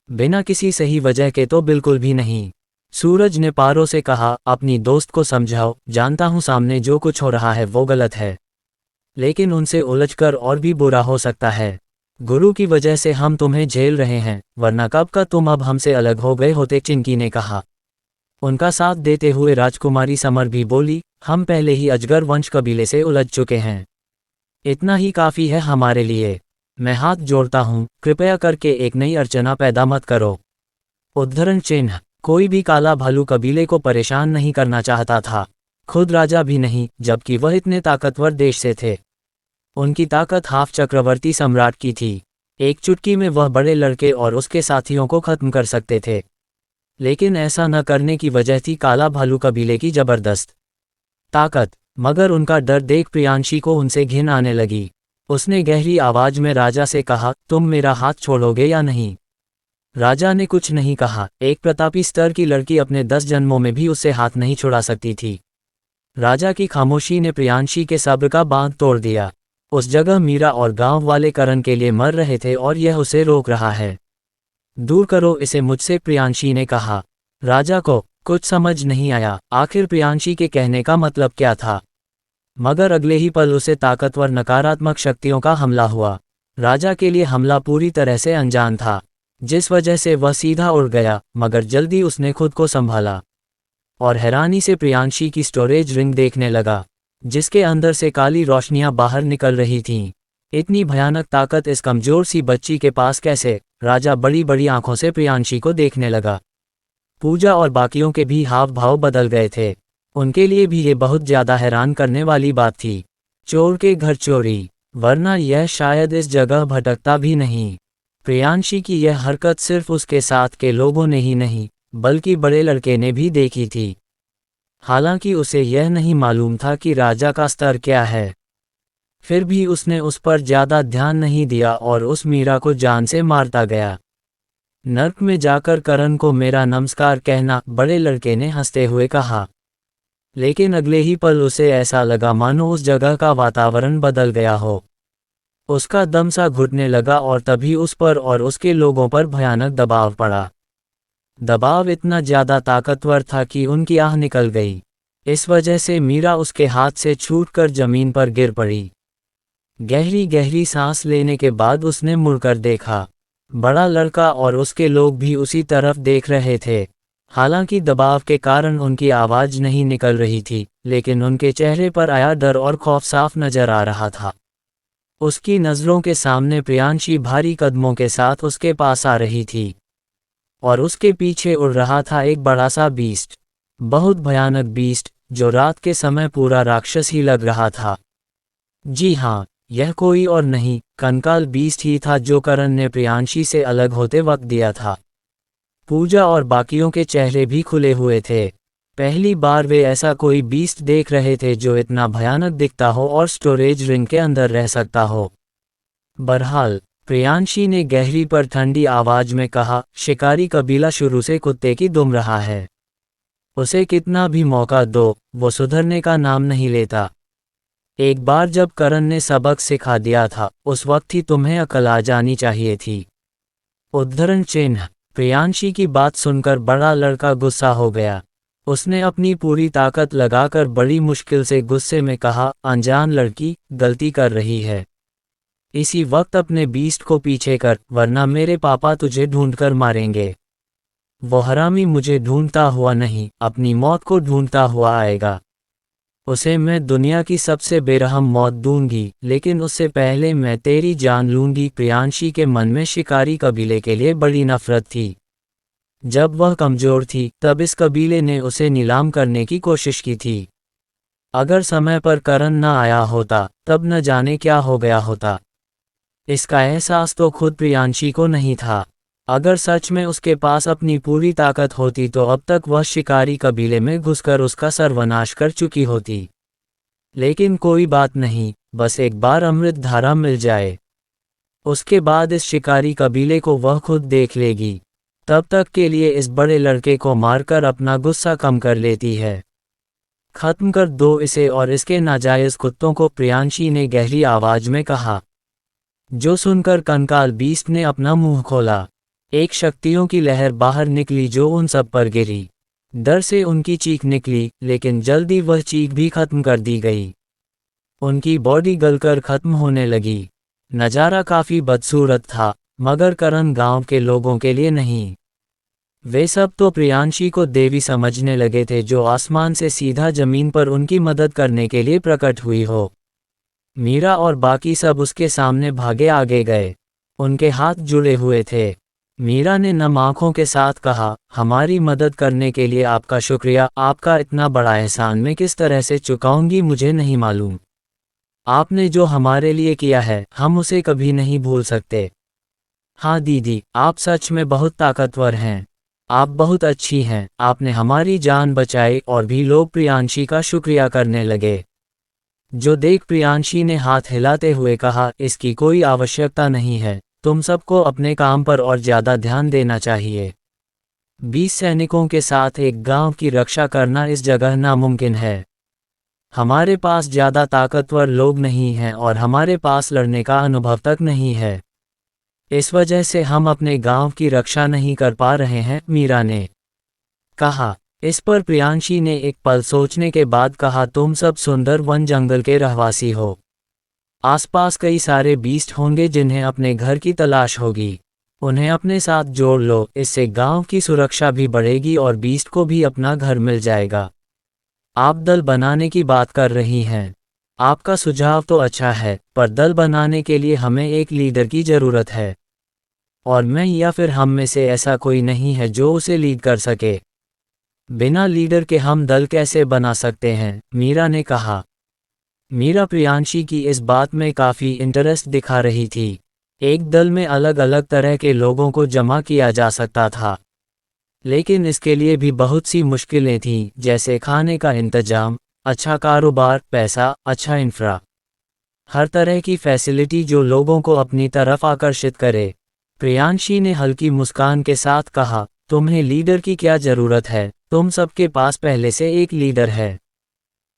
बिना किसी सही वजह के तो बिल्कुल भी नहीं। सूरज ने पारों से कहा, अपनी दोस्त को समझाओ, जानता हूं सामने जो कुछ हो रहा है वो गलत है, लेकिन उनसे उलझकर और भी बुरा हो सकता है। गुरु की वजह से हम तुम्हें झेल रहे हैं, वरना कब का तुम अब हमसे अलग हो गए होते, चिंकी ने कहा। उनका साथ देते हुए राजकुमारी समर भी बोली, हम पहले ही अजगर वंश कबीले से उलझ चुके हैं, इतना ही काफ़ी है हमारे लिए। मैं हाथ जोड़ता हूँ, कृपया करके एक नई अर्चना पैदा मत करो। उद्धरण चिन्ह। कोई भी काला भालू कबीले को परेशान नहीं करना चाहता था, खुद राजा भी नहीं, जबकि वह इतने ताकतवर देश से थे। उनकी ताकत हाफ चक्रवर्ती सम्राट की थी। एक चुटकी में वह बड़े लड़के और उसके साथियों को खत्म कर सकते थे, लेकिन ऐसा न करने की वजह थी काला भालू कबीले की जबरदस्त ताकत। मगर उनका डर देख प्रियांशी को उनसे घिन आने लगी। उसने गहरी आवाज में राजा से कहा, तुम मेरा हाथ छोड़ोगे या नहीं? राजा ने कुछ नहीं कहा। एक प्रतापी स्तर की लड़की अपने 10 जन्मों में भी उससे हाथ नहीं छुड़ा सकती थी। राजा की खामोशी ने प्रियांशी के सब्र का बांध तोड़ दिया। उस जगह मीरा और गांव वाले करण के लिए मर रहे थे और यह उसे रोक रहा है। दूर करो इसे मुझसे, प्रियांशी ने कहा। राजा को कुछ समझ नहीं आया, आखिर प्रियांशी के कहने का मतलब क्या था। मगर अगले ही पल उसे ताकतवर नकारात्मक शक्तियों का हमला हुआ। राजा के लिए हमला पूरी तरह से अनजान था, जिस वजह से वह सीधा उड़ गया, मगर जल्दी उसने खुद को संभाला और हैरानी से प्रियांशी की स्टोरेज रिंग देखने लगा, जिसके अंदर से काली रोशनियां बाहर निकल रही थीं। इतनी भयानक ताकत इस कमजोर सी बच्ची के पास कैसे? राजा बड़ी बड़ी आंखों से प्रियांशी को देखने लगा। पूजा और बाकियों के भी हाव भाव बदल गए थे। उनके लिए भी ये बहुत ज्यादा हैरान करने वाली बात थी। चोर के घर चोरी, वरना यह शायद इस जगह भटकता भी नहीं। प्रियांशी की यह हरकत सिर्फ उसके साथ के लोगों ने ही नहीं, बल्कि बड़े लड़के ने भी देखी थी। हालांकि उसे यह नहीं मालूम था कि राजा का स्तर क्या है, फिर भी उसने उस पर ज्यादा ध्यान नहीं दिया और उस मीरा को जान से मारता गया। नर्क में जाकर करण को मेरा नमस्कार कहना, बड़े लड़के ने हंसते हुए कहा। लेकिन अगले ही पल उसे ऐसा लगा मानो उस जगह का वातावरण बदल गया हो। उसका दम सा घुटने लगा और तभी उस पर और उसके लोगों पर भयानक दबाव पड़ा। दबाव इतना ज्यादा ताकतवर था कि उनकी आह निकल गई। इस वजह से मीरा उसके हाथ से छूटकर जमीन पर गिर पड़ी। गहरी गहरी सांस लेने के बाद उसने मुड़कर देखा। बड़ा लड़का और उसके लोग भी उसी तरफ देख रहे थे। हालांकि दबाव के कारण उनकी आवाज नहीं निकल रही थी, लेकिन उनके चेहरे पर आया डर और खौफ साफ नजर आ रहा था। उसकी नज़रों के सामने प्रियांशी भारी कदमों के साथ उसके पास आ रही थी, और उसके पीछे उड़ रहा था एक बड़ा सा बीस्ट। बहुत भयानक बीस्ट, जो रात के समय पूरा राक्षस ही लग रहा था। जी हाँ, यह कोई और नहीं, कंकाल बीस्ट ही था जो करण ने प्रियांशी से अलग होते वक्त दिया था। पूजा और बाकियों के चेहरे भी खुले हुए थे। पहली बार वे ऐसा कोई बीस्ट देख रहे थे जो इतना भयानक दिखता हो और स्टोरेज रिंग के अंदर रह सकता हो। बहरहाल, प्रियांशी ने गहरी पर ठंडी आवाज में कहा, शिकारी कबीला शुरू से कुत्ते की दुम रहा है। उसे कितना भी मौका दो, वो सुधरने का नाम नहीं लेता। एक बार जब करण ने सबक सिखा दिया था, उस वक्त ही तुम्हें अकल आ जानी चाहिए थी। उद्धरण चिन्ह। प्रियांशी की बात सुनकर बड़ा लड़का गुस्सा हो गया। उसने अपनी पूरी ताकत लगाकर बड़ी मुश्किल से गुस्से में कहा, अनजान लड़की, गलती कर रही है। इसी वक्त अपने बीस्ट को पीछे कर, वरना मेरे पापा तुझे ढूंढकर मारेंगे। वो हरामी मुझे ढूंढता हुआ नहीं, अपनी मौत को ढूंढता हुआ आएगा। उसे मैं दुनिया की सबसे बेरहम मौत दूंगी, लेकिन उससे पहले मैं तेरी जान लूंगी। प्रियांशी के मन में शिकारी कबीले के लिए बड़ी नफरत थी। जब वह कमजोर थी, तब इस कबीले ने उसे नीलाम करने की कोशिश की थी। अगर समय पर करण न आया होता, तब न जाने क्या हो गया होता। इसका एहसास तो खुद प्रियांशी को नहीं था। अगर सच में उसके पास अपनी पूरी ताकत होती तो अब तक वह शिकारी कबीले में घुसकर उसका सर्वनाश कर चुकी होती। लेकिन कोई बात नहीं, बस एक बार अमृत धारा मिल जाए, उसके बाद इस शिकारी कबीले को वह खुद देख लेगी। तब तक के लिए इस बड़े लड़के को मारकर अपना गुस्सा कम कर लेती है। खत्म कर दो इसे और इसके नाजायज कुत्तों को, प्रियांशी ने गहरी आवाज में कहा। जो सुनकर कंकाल बीस्ट ने अपना मुंह खोला। एक शक्तियों की लहर बाहर निकली जो उन सब पर गिरी। डर से उनकी चीख निकली, लेकिन जल्दी वह चीख भी खत्म कर दी गई। उनकी बॉडी गलकर खत्म होने लगी। नज़ारा काफी बदसूरत था, मगर करण गांव के लोगों के लिए नहीं। वे सब तो प्रियांशी को देवी समझने लगे थे जो आसमान से सीधा जमीन पर उनकी मदद करने के लिए प्रकट हुई हो। मीरा और बाकी सब उसके सामने भागे आगे गए। उनके हाथ जुड़े हुए थे। मीरा ने नम आंखों के साथ कहा, हमारी मदद करने के लिए आपका शुक्रिया। आपका इतना बड़ा एहसान मैं किस तरह से चुकाऊंगी मुझे नहीं मालूम। आपने जो हमारे लिए किया है, हम उसे कभी नहीं भूल सकते। हाँ दीदी, आप सच में बहुत ताकतवर हैं। आप बहुत अच्छी हैं, आपने हमारी जान बचाई। और भी लोग प्रियांशी का शुक्रिया करने लगे। जो देख प्रियांशी ने हाथ हिलाते हुए कहा, इसकी कोई आवश्यकता नहीं है, तुम सबको अपने काम पर और ज्यादा ध्यान देना चाहिए। 20 सैनिकों के साथ एक गांव की रक्षा करना इस जगह नामुमकिन है। हमारे पास ज्यादा ताकतवर लोग नहीं हैं और हमारे पास लड़ने का अनुभव तक नहीं है। इस वजह से हम अपने गांव की रक्षा नहीं कर पा रहे हैं, मीरा ने कहा। इस पर प्रियांशी ने एक पल सोचने के बाद कहा, तुम सब सुंदर वन जंगल के रहवासी हो। आसपास कई सारे बीस्ट होंगे जिन्हें अपने घर की तलाश होगी। उन्हें अपने साथ जोड़ लो, इससे गांव की सुरक्षा भी बढ़ेगी और बीस्ट को भी अपना घर मिल जाएगा। आप दल बनाने की बात कर रही हैं। आपका सुझाव तो अच्छा है, पर दल बनाने के लिए हमें एक लीडर की जरूरत है। और मैं या फिर हम में से ऐसा कोई नहीं है जो उसे लीड कर सके। बिना लीडर के हम दल कैसे बना सकते हैं, मीरा ने कहा। मीरा प्रियांशी की इस बात में काफ़ी इंटरेस्ट दिखा रही थी। एक दल में अलग अलग तरह के लोगों को जमा किया जा सकता था, लेकिन इसके लिए भी बहुत सी मुश्किलें थीं, जैसे खाने का इंतजाम, अच्छा कारोबार, पैसा, अच्छा इंफ्रा, हर तरह की फैसिलिटी जो लोगों को अपनी तरफ आकर्षित करे। प्रियांशी ने हल्की मुस्कान के साथ कहा, तुम्हें लीडर की क्या ज़रूरत है, तुम सबके पास पहले से एक लीडर है।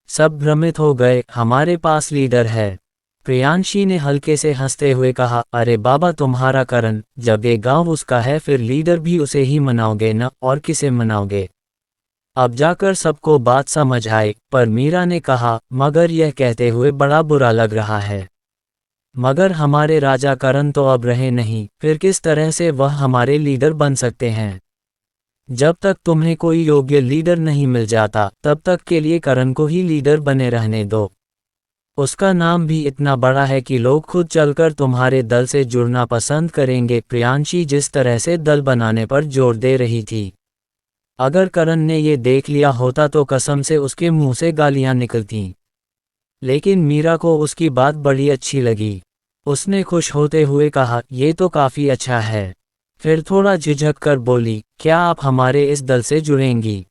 सब भ्रमित हो गए, हमारे पास लीडर है। प्रियांशी ने हल्के से हंसते हुए कहा, अरे बाबा तुम्हारा करण, जब ये गांव उसका है फिर लीडर भी उसे ही मनाओगे न, और किसे मनाओगे। अब जाकर सबको बात समझ आई, पर मीरा ने कहा, मगर यह कहते हुए बड़ा बुरा लग रहा है। मगर हमारे राजा करण तो अब रहे नहीं, फिर किस तरह से वह हमारे लीडर बन सकते हैं? जब तक तुम्हें कोई योग्य लीडर नहीं मिल जाता, तब तक के लिए करण को ही लीडर बने रहने दो। उसका नाम भी इतना बड़ा है कि लोग खुद चलकर तुम्हारे दल से जुड़ना पसंद करेंगे। प्रियांशी जिस तरह से दल बनाने पर जोर दे रही थी, अगर करण ने ये देख लिया होता तो कसम से उसके मुंह से गालियां निकलतीं। लेकिन मीरा को उसकी बात बड़ी अच्छी लगी। उसने खुश होते हुए कहा, ये तो काफ़ी अच्छा है। फिर थोड़ा झिझक कर बोली, क्या आप हमारे इस दल से जुड़ेंगी?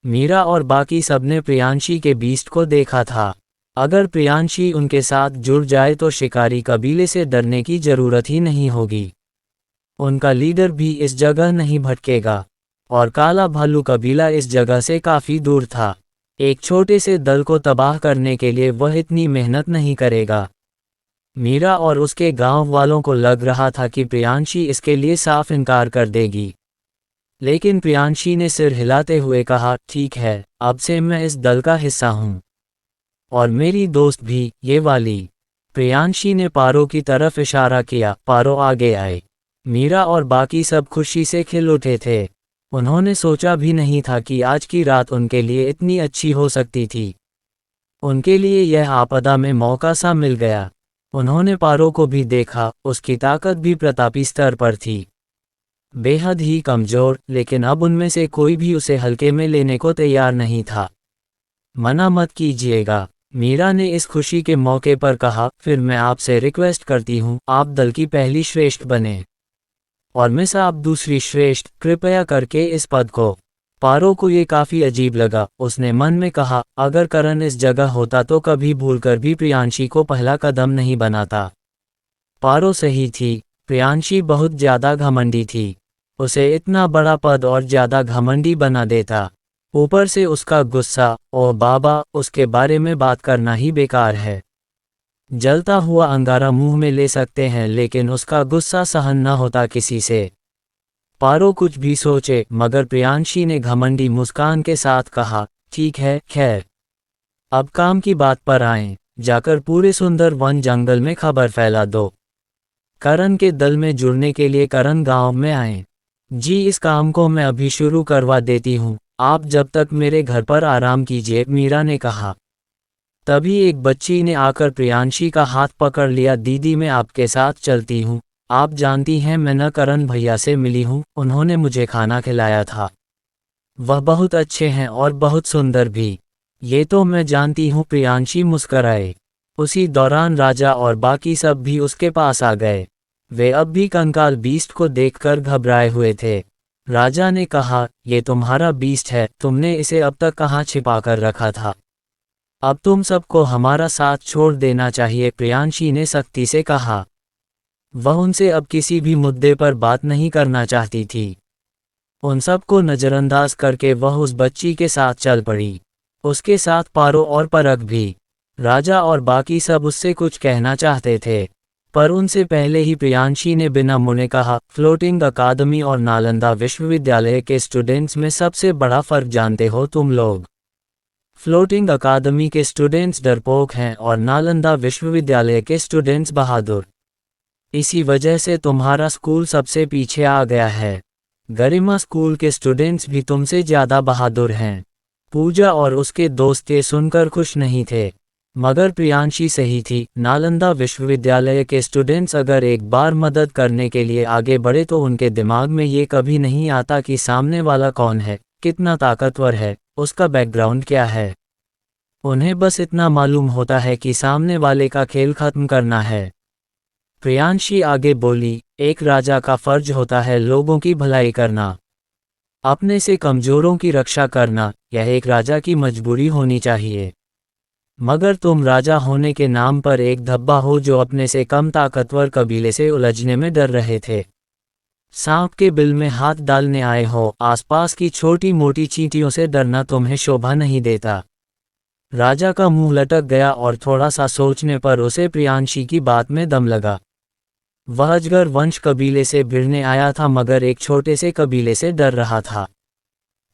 मीरा और बाकी सबने प्रियांशी के बीस्ट को देखा था। अगर प्रियांशी उनके साथ जुड़ जाए तो शिकारी कबीले से डरने की जरूरत ही नहीं होगी। उनका लीडर भी इस जगह नहीं भटकेगा। और काला भालू कबीला इस जगह से काफ़ी दूर था। एक छोटे से दल को तबाह करने के लिए वह इतनी मेहनत नहीं करेगा। मीरा और उसके गांव वालों को लग रहा था कि प्रियांशी इसके लिए साफ इनकार कर देगी। लेकिन प्रियांशी ने सिर हिलाते हुए कहा, ठीक है, अब से मैं इस दल का हिस्सा हूँ। और मेरी दोस्त भी, ये वाली। प्रियांशी ने पारो की तरफ इशारा किया। पारो आगे आए। मीरा और बाकी सब खुशी से खिल उठे थे। उन्होंने सोचा भी नहीं था कि आज की रात उनके लिए इतनी अच्छी हो सकती थी। उनके लिए यह आपदा में मौका सा मिल गया। उन्होंने पारो को भी देखा, उसकी ताकत भी प्रतापी स्तर पर थी। बेहद ही कमजोर, लेकिन अब उनमें से कोई भी उसे हल्के में लेने को तैयार नहीं था। मना मत कीजिएगा, मीरा ने इस खुशी के मौके पर कहा। फिर मैं आपसे रिक्वेस्ट करती हूँ, आप दल की पहली श्रेष्ठ बने और मिस आप दूसरी श्रेष्ठ, कृपया करके इस पद को। पारो को ये काफी अजीब लगा। उसने मन में कहा, अगर करण इस जगह होता तो कभी भूलकर भी प्रियांशी को पहला कदम नहीं बनाता। पारो सही थी, प्रियांशी बहुत ज्यादा घमंडी थी। उसे इतना बड़ा पद और ज्यादा घमंडी बना देता। ऊपर से उसका गुस्सा, ओ बाबा, उसके बारे में बात करना ही बेकार है। जलता हुआ अंगारा मुंह में ले सकते हैं, लेकिन उसका गुस्सा सहन न होता किसी से। पारो कुछ भी सोचे, मगर प्रियांशी ने घमंडी मुस्कान के साथ कहा, ठीक है, खैर, अब काम की बात पर आएं। जाकर पूरे सुंदर वन जंगल में खबर फैला दो। करण के दल में जुड़ने के लिए करण गांव में आएं। जी, इस काम को मैं अभी शुरू करवा देती हूँ, आप जब तक मेरे घर पर आराम कीजिए, मीरा ने कहा। तभी एक बच्ची ने आकर प्रियांशी का हाथ पकड़ लिया। दीदी, मैं आपके साथ चलती हूँ। आप जानती हैं, मैं न करण भैया से मिली हूँ, उन्होंने मुझे खाना खिलाया था। वह बहुत अच्छे हैं और बहुत सुंदर भी। ये तो मैं जानती हूँ, प्रियांशी मुस्कराए। उसी दौरान राजा और बाकी सब भी उसके पास आ गए। वे अब भी कंकाल बीस्ट को देखकर घबराए हुए थे। राजा ने कहा, ये तुम्हारा बीस्ट है, तुमने इसे अब तक कहाँ छिपा कर रखा था? अब तुम सबको हमारा साथ छोड़ देना चाहिए, प्रियांशी ने सख्ती से कहा। वह उनसे अब किसी भी मुद्दे पर बात नहीं करना चाहती थी। उन सबको नज़रअंदाज करके वह उस बच्ची के साथ चल पड़ी। उसके साथ पारो और परख भी। राजा और बाकी सब उससे कुछ कहना चाहते थे, पर उनसे पहले ही प्रियांशी ने बिना मुड़े कहा, फ्लोटिंग अकादमी और नालंदा विश्वविद्यालय के स्टूडेंट्स में सबसे बड़ा फर्क जानते हो तुम लोग। फ्लोटिंग अकादमी के स्टूडेंट्स डरपोक हैं और नालंदा विश्वविद्यालय के स्टूडेंट्स बहादुर। इसी वजह से तुम्हारा स्कूल सबसे पीछे आ गया है। गरिमा स्कूल के स्टूडेंट्स भी तुमसे ज़्यादा बहादुर हैं। पूजा और उसके दोस्त ये सुनकर खुश नहीं थे, मगर प्रियांशी सही थी। नालंदा विश्वविद्यालय के स्टूडेंट्स अगर एक बार मदद करने के लिए आगे बढ़े तो उनके दिमाग में ये कभी नहीं आता कि सामने वाला कौन है, कितना ताकतवर है, उसका बैकग्राउंड क्या है। उन्हें बस इतना मालूम होता है कि सामने वाले का खेल खत्म करना है। प्रियांशी आगे बोली, एक राजा का फर्ज होता है लोगों की भलाई करना, अपने से कमजोरों की रक्षा करना, यह एक राजा की मजबूरी होनी चाहिए। मगर तुम राजा होने के नाम पर एक धब्बा हो जो अपने से कम ताकतवर कबीले से उलझने में डर रहे थे। सांप के बिल में हाथ डालने आए हो, आसपास की छोटी मोटी चींटियों से डरना तुम्हें शोभा नहीं देता। राजा का मुंह लटक गया और थोड़ा सा सोचने पर उसे प्रियांशी की बात में दम लगा। वह अजगर वंश कबीले से भिड़ने आया था, मगर एक छोटे से कबीले से डर रहा था।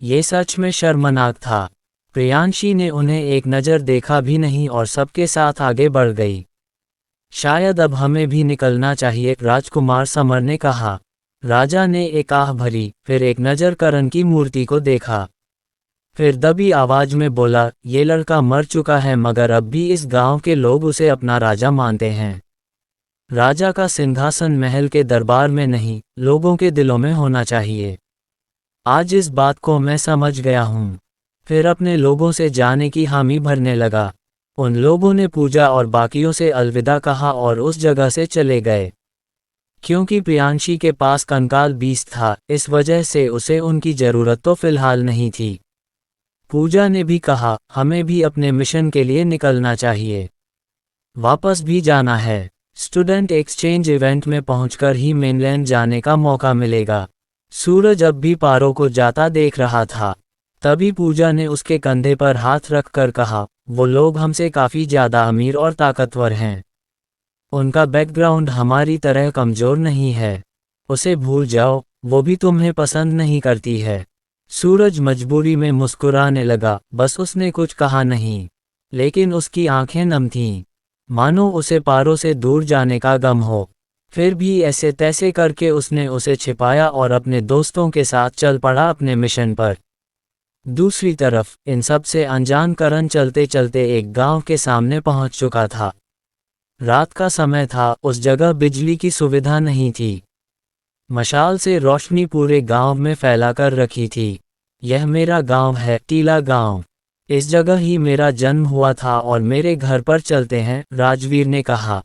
ये सच में शर्मनाक था। प्रियांशी ने उन्हें एक नज़र देखा भी नहीं और सबके साथ आगे बढ़ गई। शायद अब हमें भी निकलना चाहिए, राजकुमार समर ने कहा। राजा ने एक आह भरी, फिर एक नज़र करण की मूर्ति को देखा। फिर दबी आवाज में बोला, ये लड़का मर चुका है मगर अब भी इस गांव के लोग उसे अपना राजा मानते हैं। राजा का सिंहासन महल के दरबार में नहीं, लोगों के दिलों में होना चाहिए। आज इस बात को मैं समझ गया हूँ। फिर अपने लोगों से जाने की हामी भरने लगा। उन लोगों ने पूजा और बाकियों से अलविदा कहा और उस जगह से चले गए। क्योंकि प्रियांशी के पास कंकाल 20 था, इस वजह से उसे उनकी ज़रूरत तो फिलहाल नहीं थी। पूजा ने भी कहा, हमें भी अपने मिशन के लिए निकलना चाहिए। वापस भी जाना है। स्टूडेंट एक्सचेंज इवेंट में पहुंचकर ही मेनलैंड जाने का मौका मिलेगा। सूरज अब भी पारो को जाता देख रहा था। तभी पूजा ने उसके कंधे पर हाथ रखकर कहा, वो लोग हमसे काफ़ी ज़्यादा अमीर और ताकतवर हैं। उनका बैकग्राउंड हमारी तरह कमज़ोर नहीं है। उसे भूल जाओ, वो भी तुम्हें पसंद नहीं करती है। सूरज मजबूरी में मुस्कुराने लगा, बस उसने कुछ कहा नहीं। लेकिन उसकी आंखें नम थीं, मानो उसे पारो से दूर जाने का गम हो। फिर भी ऐसे तैसे करके उसने उसे छिपाया और अपने दोस्तों के साथ चल पड़ा अपने मिशन पर। दूसरी तरफ इन सब से अनजान करण चलते चलते एक गांव के सामने पहुंच चुका था। रात का समय था, उस जगह बिजली की सुविधा नहीं थी। मशाल से रोशनी पूरे गांव में फैला कर रखी थी। यह मेरा गांव है, टीला गांव। इस जगह ही मेरा जन्म हुआ था और मेरे घर पर चलते हैं, राजवीर ने कहा।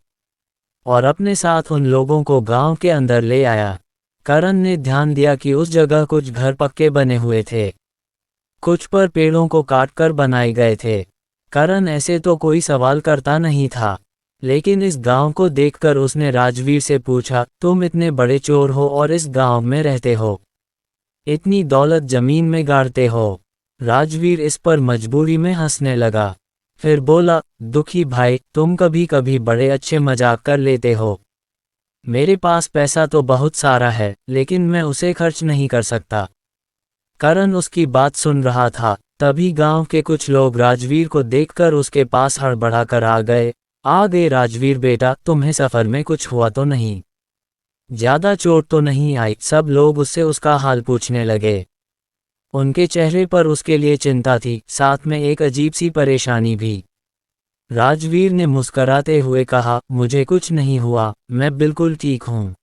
और अपने साथ उन लोगों को गांव के अंदर ले आया। करण ने ध्यान दिया कि उस जगह कुछ घर पक्के बने हुए थे, कुछ पर पेड़ों को काटकर बनाए गए थे। करण ऐसे तो कोई सवाल करता नहीं था, लेकिन इस गांव को देखकर उसने राजवीर से पूछा, तुम इतने बड़े चोर हो और इस गांव में रहते हो, इतनी दौलत जमीन में गाड़ते हो। राजवीर इस पर मजबूरी में हंसने लगा। फिर बोला, दुखी भाई, तुम कभी कभी बड़े अच्छे मजाक कर लेते हो। मेरे पास पैसा तो बहुत सारा है, लेकिन मैं उसे खर्च नहीं कर सकता। करण उसकी बात सुन रहा था। तभी गांव के कुछ लोग राजवीर को देखकर उसके पास हड़बड़ाकर आ गए। राजवीर बेटा, तुम्हें सफर में कुछ हुआ तो नहीं? ज्यादा चोट तो नहीं आई? सब लोग उससे उसका हाल पूछने लगे। उनके चेहरे पर उसके लिए चिंता थी, साथ में एक अजीब सी परेशानी भी। राजवीर ने मुस्कराते हुए कहा, मुझे कुछ नहीं हुआ, मैं बिल्कुल ठीक हूँ।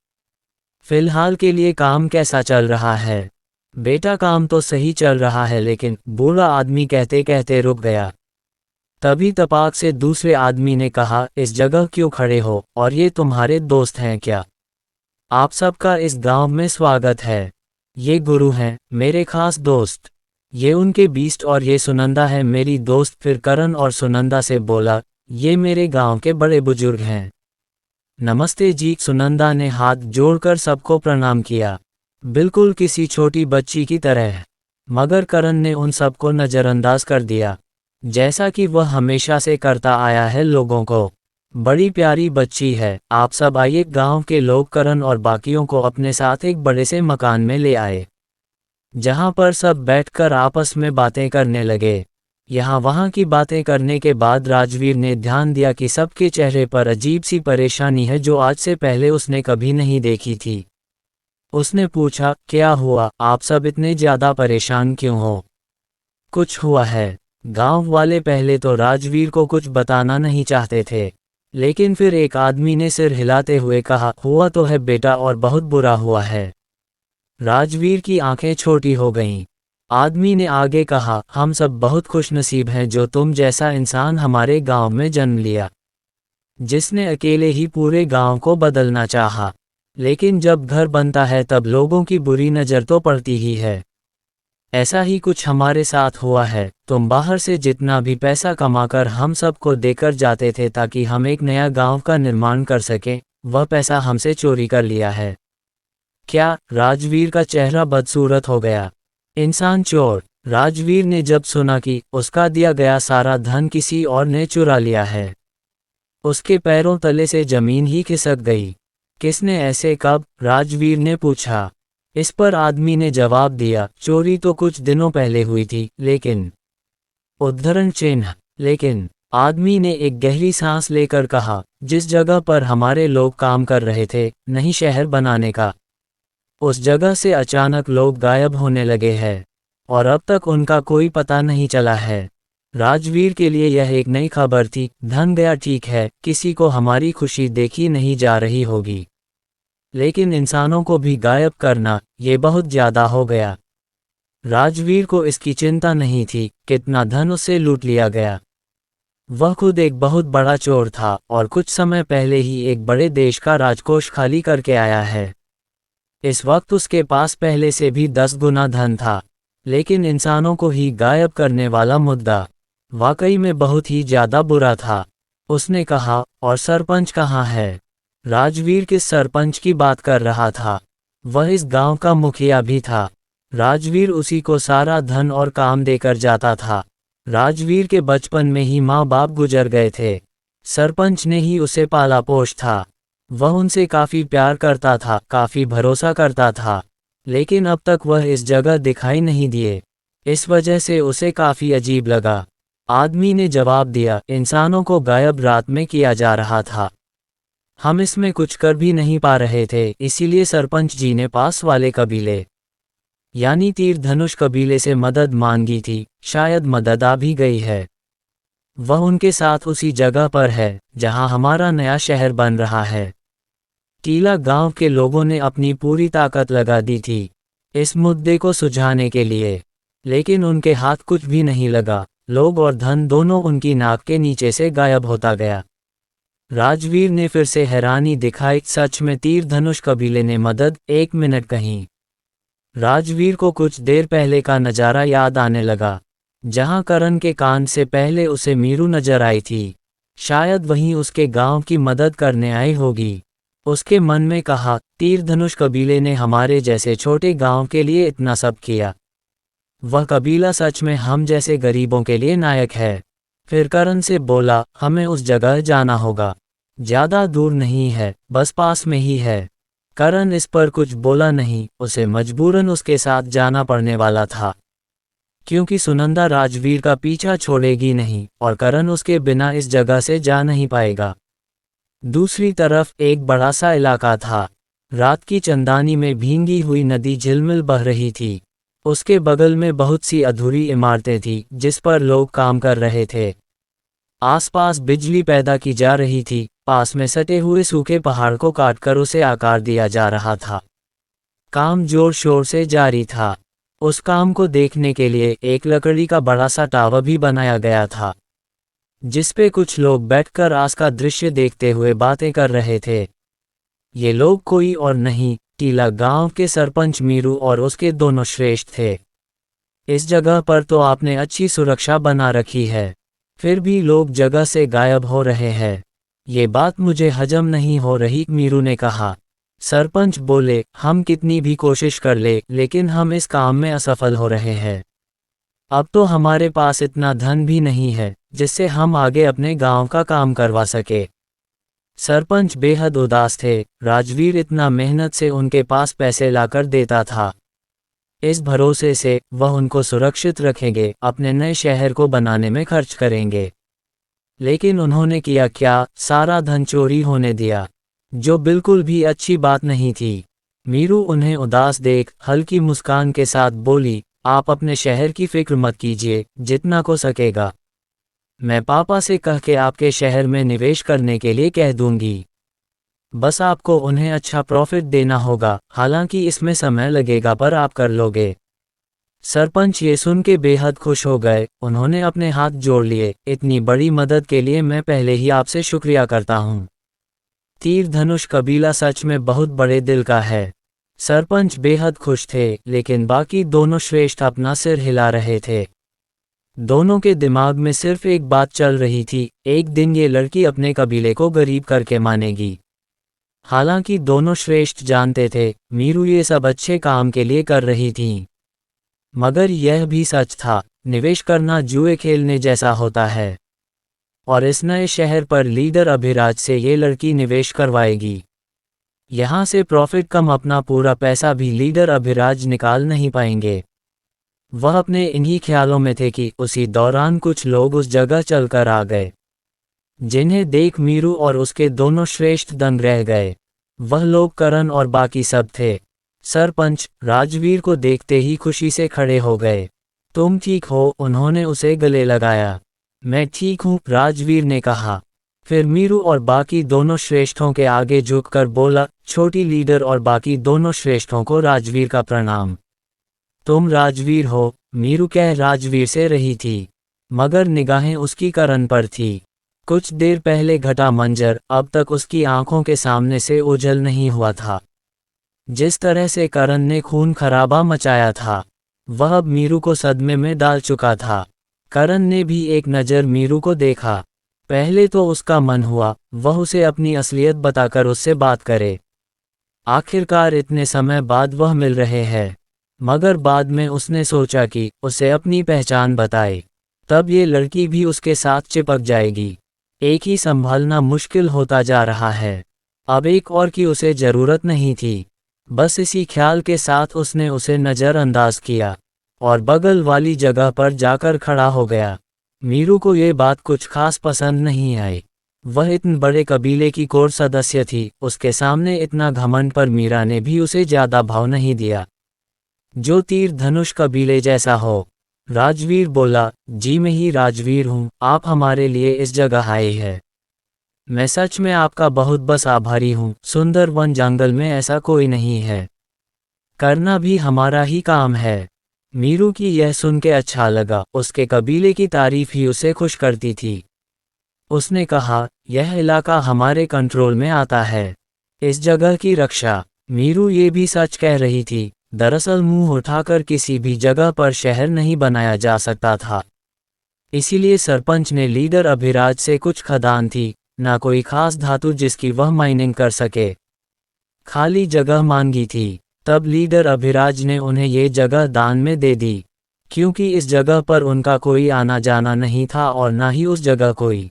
फिलहाल के लिए काम कैसा चल रहा है? बेटा काम तो सही चल रहा है, लेकिन बूढ़ा आदमी कहते कहते रुक गया। तभी तपाक से दूसरे आदमी ने कहा, इस जगह क्यों खड़े हो, और ये तुम्हारे दोस्त हैं क्या? आप सबका इस गांव में स्वागत है। ये गुरु हैं, मेरे खास दोस्त। ये उनके बीस्ट और ये सुनंदा है मेरी दोस्त। फिर करण और सुनंदा से बोला, ये मेरे गांव के बड़े बुजुर्ग हैं। नमस्ते जी। सुनंदा ने हाथ जोड़कर सबको प्रणाम किया, बिल्कुल किसी छोटी बच्ची की तरह। मगर करण ने उन सबको नज़रअंदाज कर दिया, जैसा कि वह हमेशा से करता आया है लोगों को। बड़ी प्यारी बच्ची है। आप सब आइए। गांव के लोग करण और बाकियों को अपने साथ एक बड़े से मकान में ले आए, जहां पर सब बैठकर आपस में बातें करने लगे। यहाँ वहाँ की बातें करने के बाद राजवीर ने ध्यान दिया कि सबके चेहरे पर अजीब सी परेशानी है जो आज से पहले उसने कभी नहीं देखी थी। उसने पूछा, क्या हुआ, आप सब इतने ज़्यादा परेशान क्यों हो? कुछ हुआ है? गांव वाले पहले तो राजवीर को कुछ बताना नहीं चाहते थे, लेकिन फिर एक आदमी ने सिर हिलाते हुए कहा, हुआ तो है बेटा, और बहुत बुरा हुआ है। राजवीर की आंखें छोटी हो गईं। आदमी ने आगे कहा, हम सब बहुत खुशनसीब हैं जो तुम जैसा इंसान हमारे गांव में जन्म लिया, जिसने अकेले ही पूरे गांव को बदलना चाहा। लेकिन जब घर बनता है तब लोगों की बुरी नज़र तो पड़ती ही है। ऐसा ही कुछ हमारे साथ हुआ है। तुम बाहर से जितना भी पैसा कमाकर हम सबको देकर जाते थे ताकि हम एक नया गांव का निर्माण कर सकें, वह पैसा हमसे चोरी कर लिया है। क्या? राजवीर का चेहरा बदसूरत हो गया। इंसान चोर? राजवीर ने जब सुना कि उसका दिया गया सारा धन किसी और ने चुरा लिया है, उसके पैरों तले से जमीन ही खिसक गई। किसने? ऐसे कब? राजवीर ने पूछा। इस पर आदमी ने जवाब दिया, चोरी तो कुछ दिनों पहले हुई थी, लेकिन उद्धरण चिन्ह, लेकिन आदमी ने एक गहरी सांस लेकर कहा, जिस जगह पर हमारे लोग काम कर रहे थे, नहीं शहर बनाने का, उस जगह से अचानक लोग गायब होने लगे हैं और अब तक उनका कोई पता नहीं चला है। राजवीर के लिए यह एक नई खबर थी। धन गया ठीक है, किसी को हमारी खुशी देखी नहीं जा रही होगी, लेकिन इंसानों को भी गायब करना, ये बहुत ज्यादा हो गया। राजवीर को इसकी चिंता नहीं थी कितना धन उससे लूट लिया गया। वह खुद एक बहुत बड़ा चोर था और कुछ समय पहले ही एक बड़े देश का राजकोष खाली करके आया है। इस वक्त उसके पास पहले से भी 10 गुना धन था, लेकिन इंसानों को ही गायब करने वाला मुद्दा वाकई में बहुत ही ज्यादा बुरा था। उसने कहा, और सरपंच कहाँ है? राजवीर किस सरपंच की बात कर रहा था? वह इस गांव का मुखिया भी था। राजवीर उसी को सारा धन और काम देकर जाता था। राजवीर के बचपन में ही माँ बाप गुजर गए थे। सरपंच ने ही उसे पाला पोष था। वह उनसे काफी प्यार करता था, काफी भरोसा करता था, लेकिन अब तक वह इस जगह दिखाई नहीं दिए। इस वजह से उसे काफी अजीब लगा। आदमी ने जवाब दिया, इंसानों को गायब रात में किया जा रहा था। हम इसमें कुछ कर भी नहीं पा रहे थे, इसीलिए सरपंच जी ने पास वाले कबीले यानी तीर धनुष कबीले से मदद मांगी थी। शायद मदद आ भी गई है। वह उनके साथ उसी जगह पर है जहां हमारा नया शहर बन रहा है। टीला गांव के लोगों ने अपनी पूरी ताकत लगा दी थी इस मुद्दे को सुलझाने के लिए, लेकिन उनके हाथ कुछ भी नहीं लगा। लोग और धन दोनों उनकी नाक के नीचे से गायब होता गया। राजवीर ने फिर से हैरानी दिखाई, सच में तीर धनुष कबीले ने मदद? 1 मिनट कहीं। राजवीर को कुछ देर पहले का नज़ारा याद आने लगा, जहां करण के कान से पहले उसे मीरू नजर आई थी। शायद वहीं उसके गांव की मदद करने आई होगी। उसके मन में कहा, तीर धनुष कबीले ने हमारे जैसे छोटे गांव के लिए इतना सब किया। वह कबीला सच में हम जैसे गरीबों के लिए नायक है। फिर करण से बोला, हमें उस जगह जाना होगा। ज्यादा दूर नहीं है, बस पास में ही है। करण इस पर कुछ बोला नहीं, उसे मजबूरन उसके साथ जाना पड़ने वाला था, क्योंकि सुनंदा राजवीर का पीछा छोड़ेगी नहीं और करण उसके बिना इस जगह से जा नहीं पाएगा। दूसरी तरफ एक बड़ा सा इलाका था। रात की चंदानी में भींगी हुई नदी झिलमिल बह रही थी। उसके बगल में बहुत सी अधूरी इमारतें थी जिस पर लोग काम कर रहे थे। आसपास बिजली पैदा की जा रही थी। पास में सटे हुए सूखे पहाड़ को काटकर उसे आकार दिया जा रहा था। काम जोर शोर से जारी था। उस काम को देखने के लिए एक लकड़ी का बड़ा सा टावर भी बनाया गया था, जिसपे कुछ लोग बैठकर आस का दृश्य देखते हुए बातें कर रहे थे। ये लोग कोई और नहीं, टीला गांव के सरपंच मीरू और उसके दोनों श्रेष्ठ थे। इस जगह पर तो आपने अच्छी सुरक्षा बना रखी है, फिर भी लोग जगह से गायब हो रहे हैं। ये बात मुझे हजम नहीं हो रही, मीरू ने कहा। सरपंच बोले, हम कितनी भी कोशिश कर ले, लेकिन हम इस काम में असफल हो रहे हैं। अब तो हमारे पास इतना धन भी नहीं है जिससे हम आगे अपने गांव का काम करवा सके। सरपंच बेहद उदास थे। राजवीर इतना मेहनत से उनके पास पैसे लाकर देता था। इस भरोसे से वह उनको सुरक्षित रखेंगे, अपने नए शहर को बनाने में खर्च करेंगे। लेकिन उन्होंने किया क्या? सारा धन चोरी होने दिया, जो बिल्कुल भी अच्छी बात नहीं थी। मीरू उन्हें उदास देख हल्की मुस्कान के साथ बोली, आप अपने शहर की फिक्र मत कीजिए, जितना को सकेगा मैं पापा से कह के आपके शहर में निवेश करने के लिए कह दूंगी। बस आपको उन्हें अच्छा प्रॉफिट देना होगा, हालांकि इसमें समय लगेगा, पर आप कर लोगे। सरपंच ये सुन के बेहद खुश हो गए। उन्होंने अपने हाथ जोड़ लिए, इतनी बड़ी मदद के लिए मैं पहले ही आपसे शुक्रिया करता हूँ। तीर धनुष कबीला सच में बहुत बड़े दिल का है। सरपंच बेहद खुश थे, लेकिन बाकी दोनों श्रेष्ठ अपना सिर हिला रहे थे। दोनों के दिमाग में सिर्फ एक बात चल रही थी, एक दिन ये लड़की अपने कबीले को गरीब करके मानेगी। हालांकि दोनों श्रेष्ठ जानते थे, मीरू ये सब अच्छे काम के लिए कर रही थी, मगर यह भी सच था, निवेश करना जुए खेलने जैसा होता है। और इस नए शहर पर लीडर अभिराज से ये लड़की निवेश करवाएगी। यहाँ से प्रॉफिट कम, अपना पूरा पैसा भी लीडर अभिराज निकाल नहीं पाएंगे। वह अपने इन्हीं ख्यालों में थे कि उसी दौरान कुछ लोग उस जगह चलकर आ गए। जिन्हें देख मीरू और उसके दोनों श्रेष्ठ दंग रह गए। वह लोग करण और बाकी सब थे। सरपंच राजवीर को देखते ही खुशी से खड़े हो गए। तुम ठीक हो? उन्होंने उसे गले लगाया। मैं ठीक हूँ, राजवीर ने कहा। फिर मीरू और बाकी दोनों श्रेष्ठों के आगे झुककर बोला, छोटी लीडर और बाकी दोनों श्रेष्ठों को राजवीर का प्रणाम। तुम राजवीर हो? मीरू कह राजवीर से रही थी, मगर निगाहें उसकी करण पर थी। कुछ देर पहले घटा मंजर अब तक उसकी आंखों के सामने से ओझल नहीं हुआ था। जिस तरह से करण ने खून खराबा मचाया था, वह अब मीरू को सदमे में डाल चुका था। करण ने भी एक नज़र मीरू को देखा। पहले तो उसका मन हुआ वह उसे अपनी असलियत बताकर उससे बात करे। आखिरकार इतने समय बाद वह मिल रहे हैं। मगर बाद में उसने सोचा कि उसे अपनी पहचान बताए, तब ये लड़की भी उसके साथ चिपक जाएगी। एक ही संभालना मुश्किल होता जा रहा है। अब एक और की उसे ज़रूरत नहीं थी। बस इसी ख्याल के साथ उसने उसे नज़रअंदाज किया और बगल वाली जगह पर जाकर खड़ा हो गया। मीरू को ये बात कुछ खास पसंद नहीं आई। वह इतने बड़े कबीले की कोर सदस्य थी, उसके सामने इतना घमंड, पर मीरा ने भी उसे ज़्यादा भाव नहीं दिया। जो तीर धनुष कबीले जैसा हो। राजवीर बोला, जी मैं ही राजवीर हूँ, आप हमारे लिए इस जगह आए हैं। मैं सच में आपका बहुत बस आभारी हूँ। सुंदर वन जंगल में ऐसा कोई नहीं है, करना भी हमारा ही काम है। मीरू की यह सुन के अच्छा लगा। उसके कबीले की तारीफ ही उसे खुश करती थी। उसने कहा, यह इलाका हमारे कंट्रोल में आता है। इस जगह की रक्षा। मीरू ये भी सच कह रही थी। दरअसल मुंह उठाकर किसी भी जगह पर शहर नहीं बनाया जा सकता था। इसीलिए सरपंच ने लीडर अभिराज से कुछ खदान थी, ना कोई खास धातु जिसकी वह माइनिंग कर सके, खाली जगह मांगी थी। तब लीडर अभिराज ने उन्हें ये जगह दान में दे दी, क्योंकि इस जगह पर उनका कोई आना जाना नहीं था और ना ही उस जगह कोई।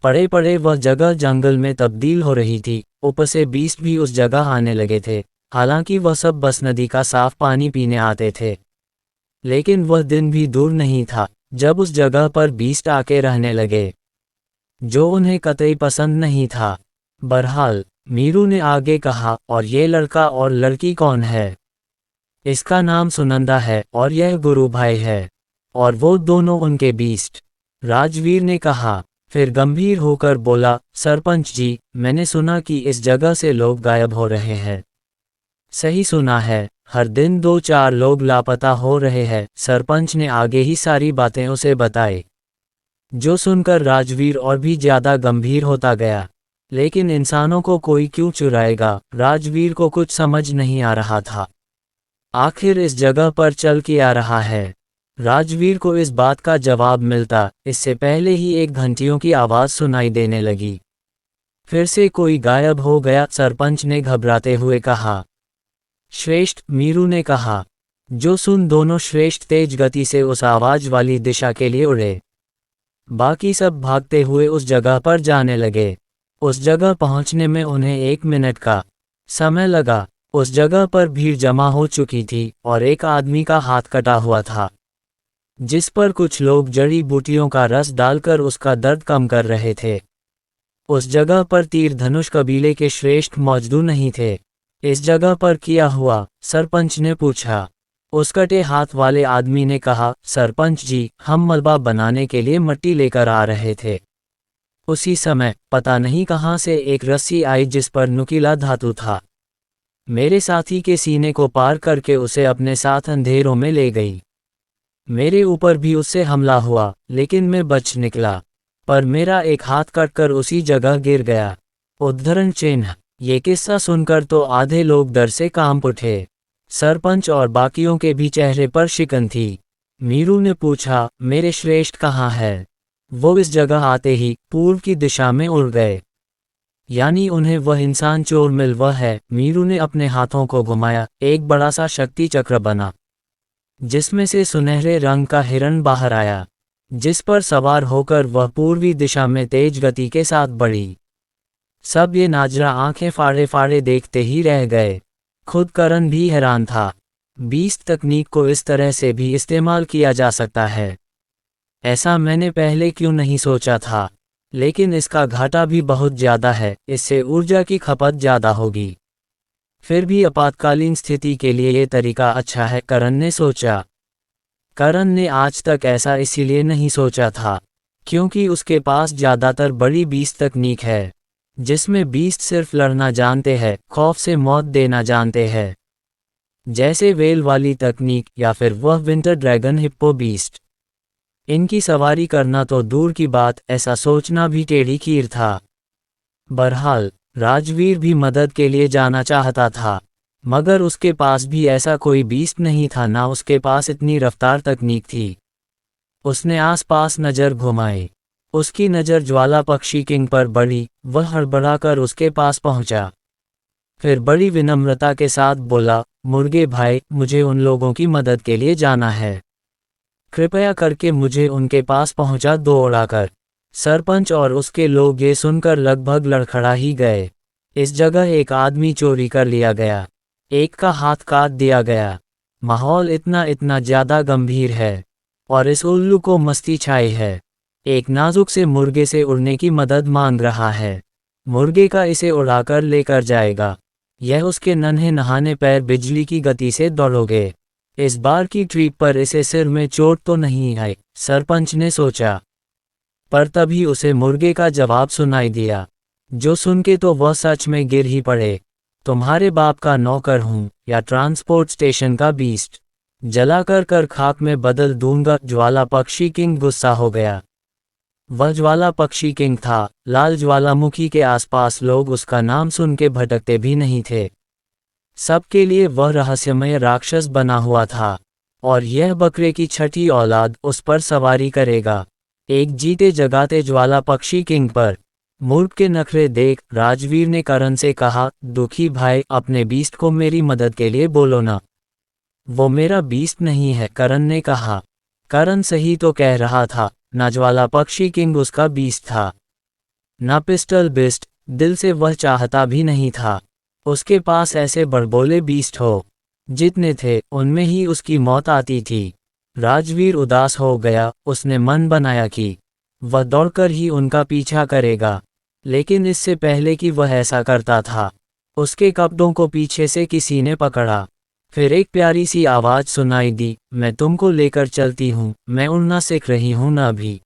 पड़े पड़े वह जगह जंगल में तब्दील हो रही थी। ऊपर से बीस्ट भी उस जगह आने लगे थे। हालांकि वह सब बस नदी का साफ पानी पीने आते थे, लेकिन वह दिन भी दूर नहीं था जब उस जगह पर बीस्ट आके रहने लगे, जो उन्हें कतई पसंद नहीं था। बहरहाल मीरू ने आगे कहा, और ये लड़का और लड़की कौन है? इसका नाम सुनंदा है और यह गुरु भाई है, और वो दोनों उनके बीस्ट। राजवीर ने कहा, फिर गंभीर होकर बोला, सरपंच जी, मैंने सुना कि इस जगह से लोग गायब हो रहे हैं। सही सुना है, हर दिन 2-4 लोग लापता हो रहे हैं। सरपंच ने आगे ही सारी बातें उसे बताई, जो सुनकर राजवीर और भी ज्यादा गंभीर होता गया। लेकिन इंसानों को कोई क्यों चुराएगा? राजवीर को कुछ समझ नहीं आ रहा था। आखिर इस जगह पर चल के आ रहा है। राजवीर को इस बात का जवाब मिलता इससे पहले ही एक घंटियों की आवाज़ सुनाई देने लगी। फिर से कोई गायब हो गया, सरपंच ने घबराते हुए कहा। श्रेष्ठ, मीरू ने कहा। जो सुन दोनों श्रेष्ठ तेज गति से उस आवाज़ वाली दिशा के लिए उड़े। बाकी सब भागते हुए उस जगह पर जाने लगे। उस जगह पहुंचने में उन्हें 1 मिनट का समय लगा। उस जगह पर भीड़ जमा हो चुकी थी और एक आदमी का हाथ कटा हुआ था, जिस पर कुछ लोग जड़ी बूटियों का रस डालकर उसका दर्द कम कर रहे थे। उस जगह पर तीर धनुष कबीले के श्रेष्ठ मौजूद नहीं थे। इस जगह पर किया हुआ? सरपंच ने पूछा। उस कटे हाथ वाले आदमी ने कहा, सरपंच जी, हम मलबा बनाने के लिए मिट्टी लेकर आ रहे थे। उसी समय पता नहीं कहां से एक रस्सी आई जिस पर नुकीला धातु था। मेरे साथी के सीने को पार करके उसे अपने साथ अंधेरों में ले गई। मेरे ऊपर भी उससे हमला हुआ, लेकिन मैं बच निकला, पर मेरा एक हाथ कटकर उसी जगह गिर गया। उद्धरण चिन्ह। ये किस्सा सुनकर तो आधे लोग डर से कांप उठे। सरपंच और बाकियों के भी चेहरे पर शिकन थी। मीरू ने पूछा, मेरे श्रेष्ठ कहाँ है? वो इस जगह आते ही पूर्व की दिशा में उड़ गए। यानी उन्हें वह इंसान चोर मिल वह है। मीरू ने अपने हाथों को घुमाया, एक बड़ा सा शक्ति चक्र बना, जिसमें से सुनहरे रंग का हिरण बाहर आया, जिस पर सवार होकर वह पूर्वी दिशा में तेज गति के साथ बढ़ी। सब ये नाजरा आंखें फाड़े फाड़े देखते ही रह गए। खुद करण भी हैरान था। 20 तकनीक को इस तरह से भी इस्तेमाल किया जा सकता है, ऐसा मैंने पहले क्यों नहीं सोचा था। लेकिन इसका घाटा भी बहुत ज़्यादा है, इससे ऊर्जा की खपत ज़्यादा होगी। फिर भी आपातकालीन स्थिति के लिए ये तरीका अच्छा है, करण ने सोचा। करण ने आज तक ऐसा इसीलिए नहीं सोचा था क्योंकि उसके पास ज़्यादातर बड़ी बीस्ट तकनीक है, जिसमें बीस्ट सिर्फ लड़ना जानते हैं, खौफ से मौत देना जानते हैं, जैसे वेल वाली तकनीक या फिर वह विंटर ड्रैगन हिप्पो बीस्ट। इनकी सवारी करना तो दूर की बात, ऐसा सोचना भी टेढ़ी खीर था। बहरहाल राजवीर भी मदद के लिए जाना चाहता था, मगर उसके पास भी ऐसा कोई बीस्ट नहीं था, ना उसके पास इतनी रफ्तार तकनीक थी। उसने आसपास नज़र घुमाई। उसकी नज़र ज्वाला पक्षी किंग पर पड़ी। वह हड़बड़ाकर उसके पास पहुंचा, फिर बड़ी विनम्रता के साथ बोला, मुर्गे भाई, मुझे उन लोगों की मदद के लिए जाना है। कृपया करके मुझे उनके पास पहुंचा दो उड़ाकर। सरपंच और उसके लोग ये सुनकर लगभग लड़खड़ा ही गए। इस जगह एक आदमी चोरी कर लिया गया, एक का हाथ काट दिया गया। माहौल इतना ज़्यादा गंभीर है और इस उल्लू को मस्ती छाई है। एक नाजुक से मुर्गे से उड़ने की मदद मांग रहा है। मुर्गे का इसे उड़ाकर लेकर जाएगा। यह उसके नन्हे नहाने पैर बिजली की गति से दौड़ोगे। इस बार की ट्रिप पर इसे सिर में चोट तो नहीं आई, सरपंच ने सोचा। पर तभी उसे मुर्गे का जवाब सुनाई दिया, जो सुन के तो वह सच में गिर ही पड़े। तुम्हारे बाप का नौकर हूँ या ट्रांसपोर्ट स्टेशन का बीस्ट, जलाकर कर खाक में बदल दूंगा। ज्वाला पक्षी किंग गुस्सा हो गया। वह ज्वाला पक्षी किंग था। लाल ज्वालामुखी के आसपास लोग उसका नाम सुन के भटकते भी नहीं थे। सबके लिए वह रहस्यमय राक्षस बना हुआ था और यह बकरे की छठी औलाद उस पर सवारी करेगा, एक जीते जगाते ज्वाला पक्षी किंग पर। मूर्ख के नखरे देख राजवीर ने करण से कहा, दुखी भाई, अपने बीस्ट को मेरी मदद के लिए बोलो ना। वो मेरा बीस्ट नहीं है, करण ने कहा। करण सही तो कह रहा था, ना ज्वाला पक्षी किंग उसका बीस्ट था, ना पिस्टल बिस्ट। दिल से वह चाहता भी नहीं था उसके पास ऐसे बड़बोले बीस्ट हो। जितने थे उनमें ही उसकी मौत आती थी। राजवीर उदास हो गया। उसने मन बनाया कि वह दौड़कर ही उनका पीछा करेगा, लेकिन इससे पहले कि वह ऐसा करता था, उसके कपड़ों को पीछे से किसी ने पकड़ा। फिर एक प्यारी सी आवाज़ सुनाई दी, मैं तुमको लेकर चलती हूँ, मैं उड़ना सीख रही हूँ ना भी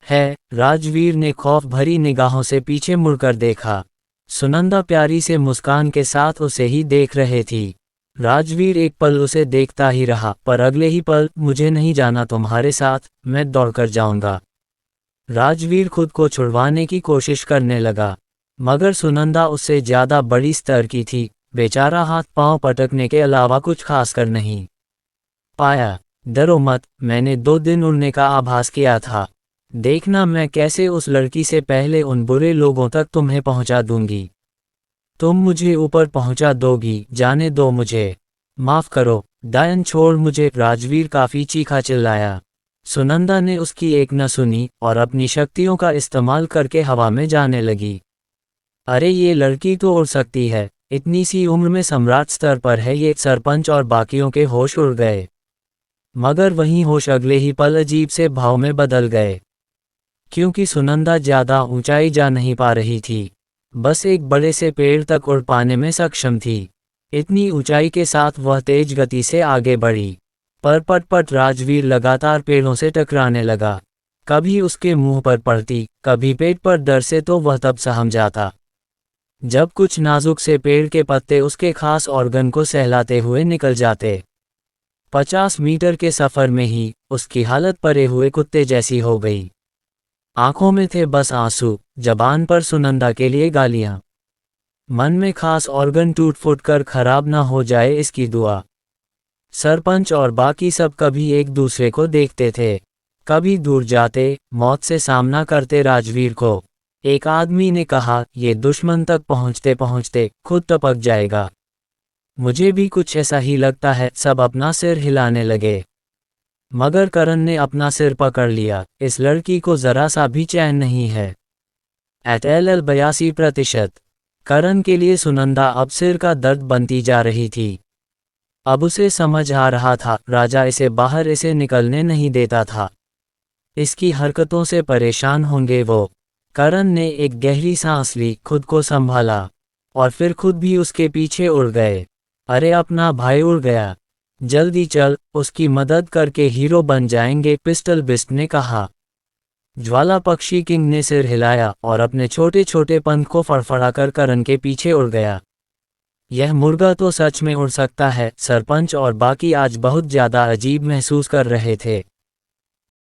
है। राजवीर ने खौफ भरी निगाहों से पीछे मुड़कर देखा। सुनंदा प्यारी से मुस्कान के साथ उसे ही देख रहे थी। राजवीर एक पल उसे देखता ही रहा, पर अगले ही पल, मुझे नहीं जाना तुम्हारे साथ, मैं दौड़कर जाऊंगा। राजवीर खुद को छुड़वाने की कोशिश करने लगा, मगर सुनंदा उससे ज़्यादा बड़ी स्तर की थी। बेचारा हाथ पांव पटकने के अलावा कुछ खास कर नहीं पाया। डरो मत, मैंने 2 दिन उड़ने का आभास किया था। देखना मैं कैसे उस लड़की से पहले उन बुरे लोगों तक तुम्हें पहुंचा दूंगी। तुम मुझे ऊपर पहुंचा दोगी, जाने दो मुझे। माफ करो डायन, छोड़ मुझे। राजवीर काफी चीखा चिल्लाया। सुनंदा ने उसकी एक न सुनी और अपनी शक्तियों का इस्तेमाल करके हवा में जाने लगी। अरे ये लड़की तो उड़ सकती है, इतनी सी उम्र में सम्राट स्तर पर है ये। सरपंच और बाकियों के होश उड़ गए, मगर वहीं होश अगले ही पल अजीब से भाव में बदल गए, क्योंकि सुनंदा ज़्यादा ऊंचाई जा नहीं पा रही थी, बस एक बड़े से पेड़ तक उड़ पाने में सक्षम थी। इतनी ऊंचाई के साथ वह तेज गति से आगे बढ़ी, पर पट राजवीर लगातार पेड़ों से टकराने लगा। कभी उसके मुंह पर पड़ती, कभी पेट पर डर से तो वह तब सहम जाता जब कुछ नाजुक से पेड़ के पत्ते उसके खास ऑर्गन को सहलाते हुए निकल जाते। 50 मीटर के सफ़र में ही उसकी हालत परे हुए कुत्ते जैसी हो गई। आंखों में थे बस आंसू, जबान पर सुनंदा के लिए गालियां, मन में खास ऑर्गन टूट फूट कर खराब ना हो जाए इसकी दुआ। सरपंच और बाकी सब कभी एक दूसरे को देखते थे, कभी दूर जाते, मौत से सामना करते राजवीर को। एक आदमी ने कहा, ये दुश्मन तक पहुंचते पहुंचते खुद टपक जाएगा। मुझे भी कुछ ऐसा ही लगता है। सब अपना सिर हिलाने लगे, मगर करण ने अपना सिर पकड़ लिया। इस लड़की को जरा सा भी चैन नहीं है। एटएल 82%। करण के लिए सुनंदा अब सिर का दर्द बनती जा रही थी। अब उसे समझ आ रहा था, राजा इसे बाहर इसे निकलने नहीं देता था। इसकी हरकतों से परेशान होंगे वो। करण ने एक गहरी सांस ली, खुद को संभाला और फिर खुद भी उसके पीछे उड़ गए। अरे अपना भाई उड़ गया, जल्दी चल, उसकी मदद करके हीरो बन जाएंगे, पिस्टल बिस्ट ने कहा। ज्वाला पक्षी किंग ने सिर हिलाया और अपने छोटे छोटे पंख को फड़फड़ाकर करण के पीछे उड़ गया। यह मुर्गा तो सच में उड़ सकता है। सरपंच और बाकी आज बहुत ज्यादा अजीब महसूस कर रहे थे।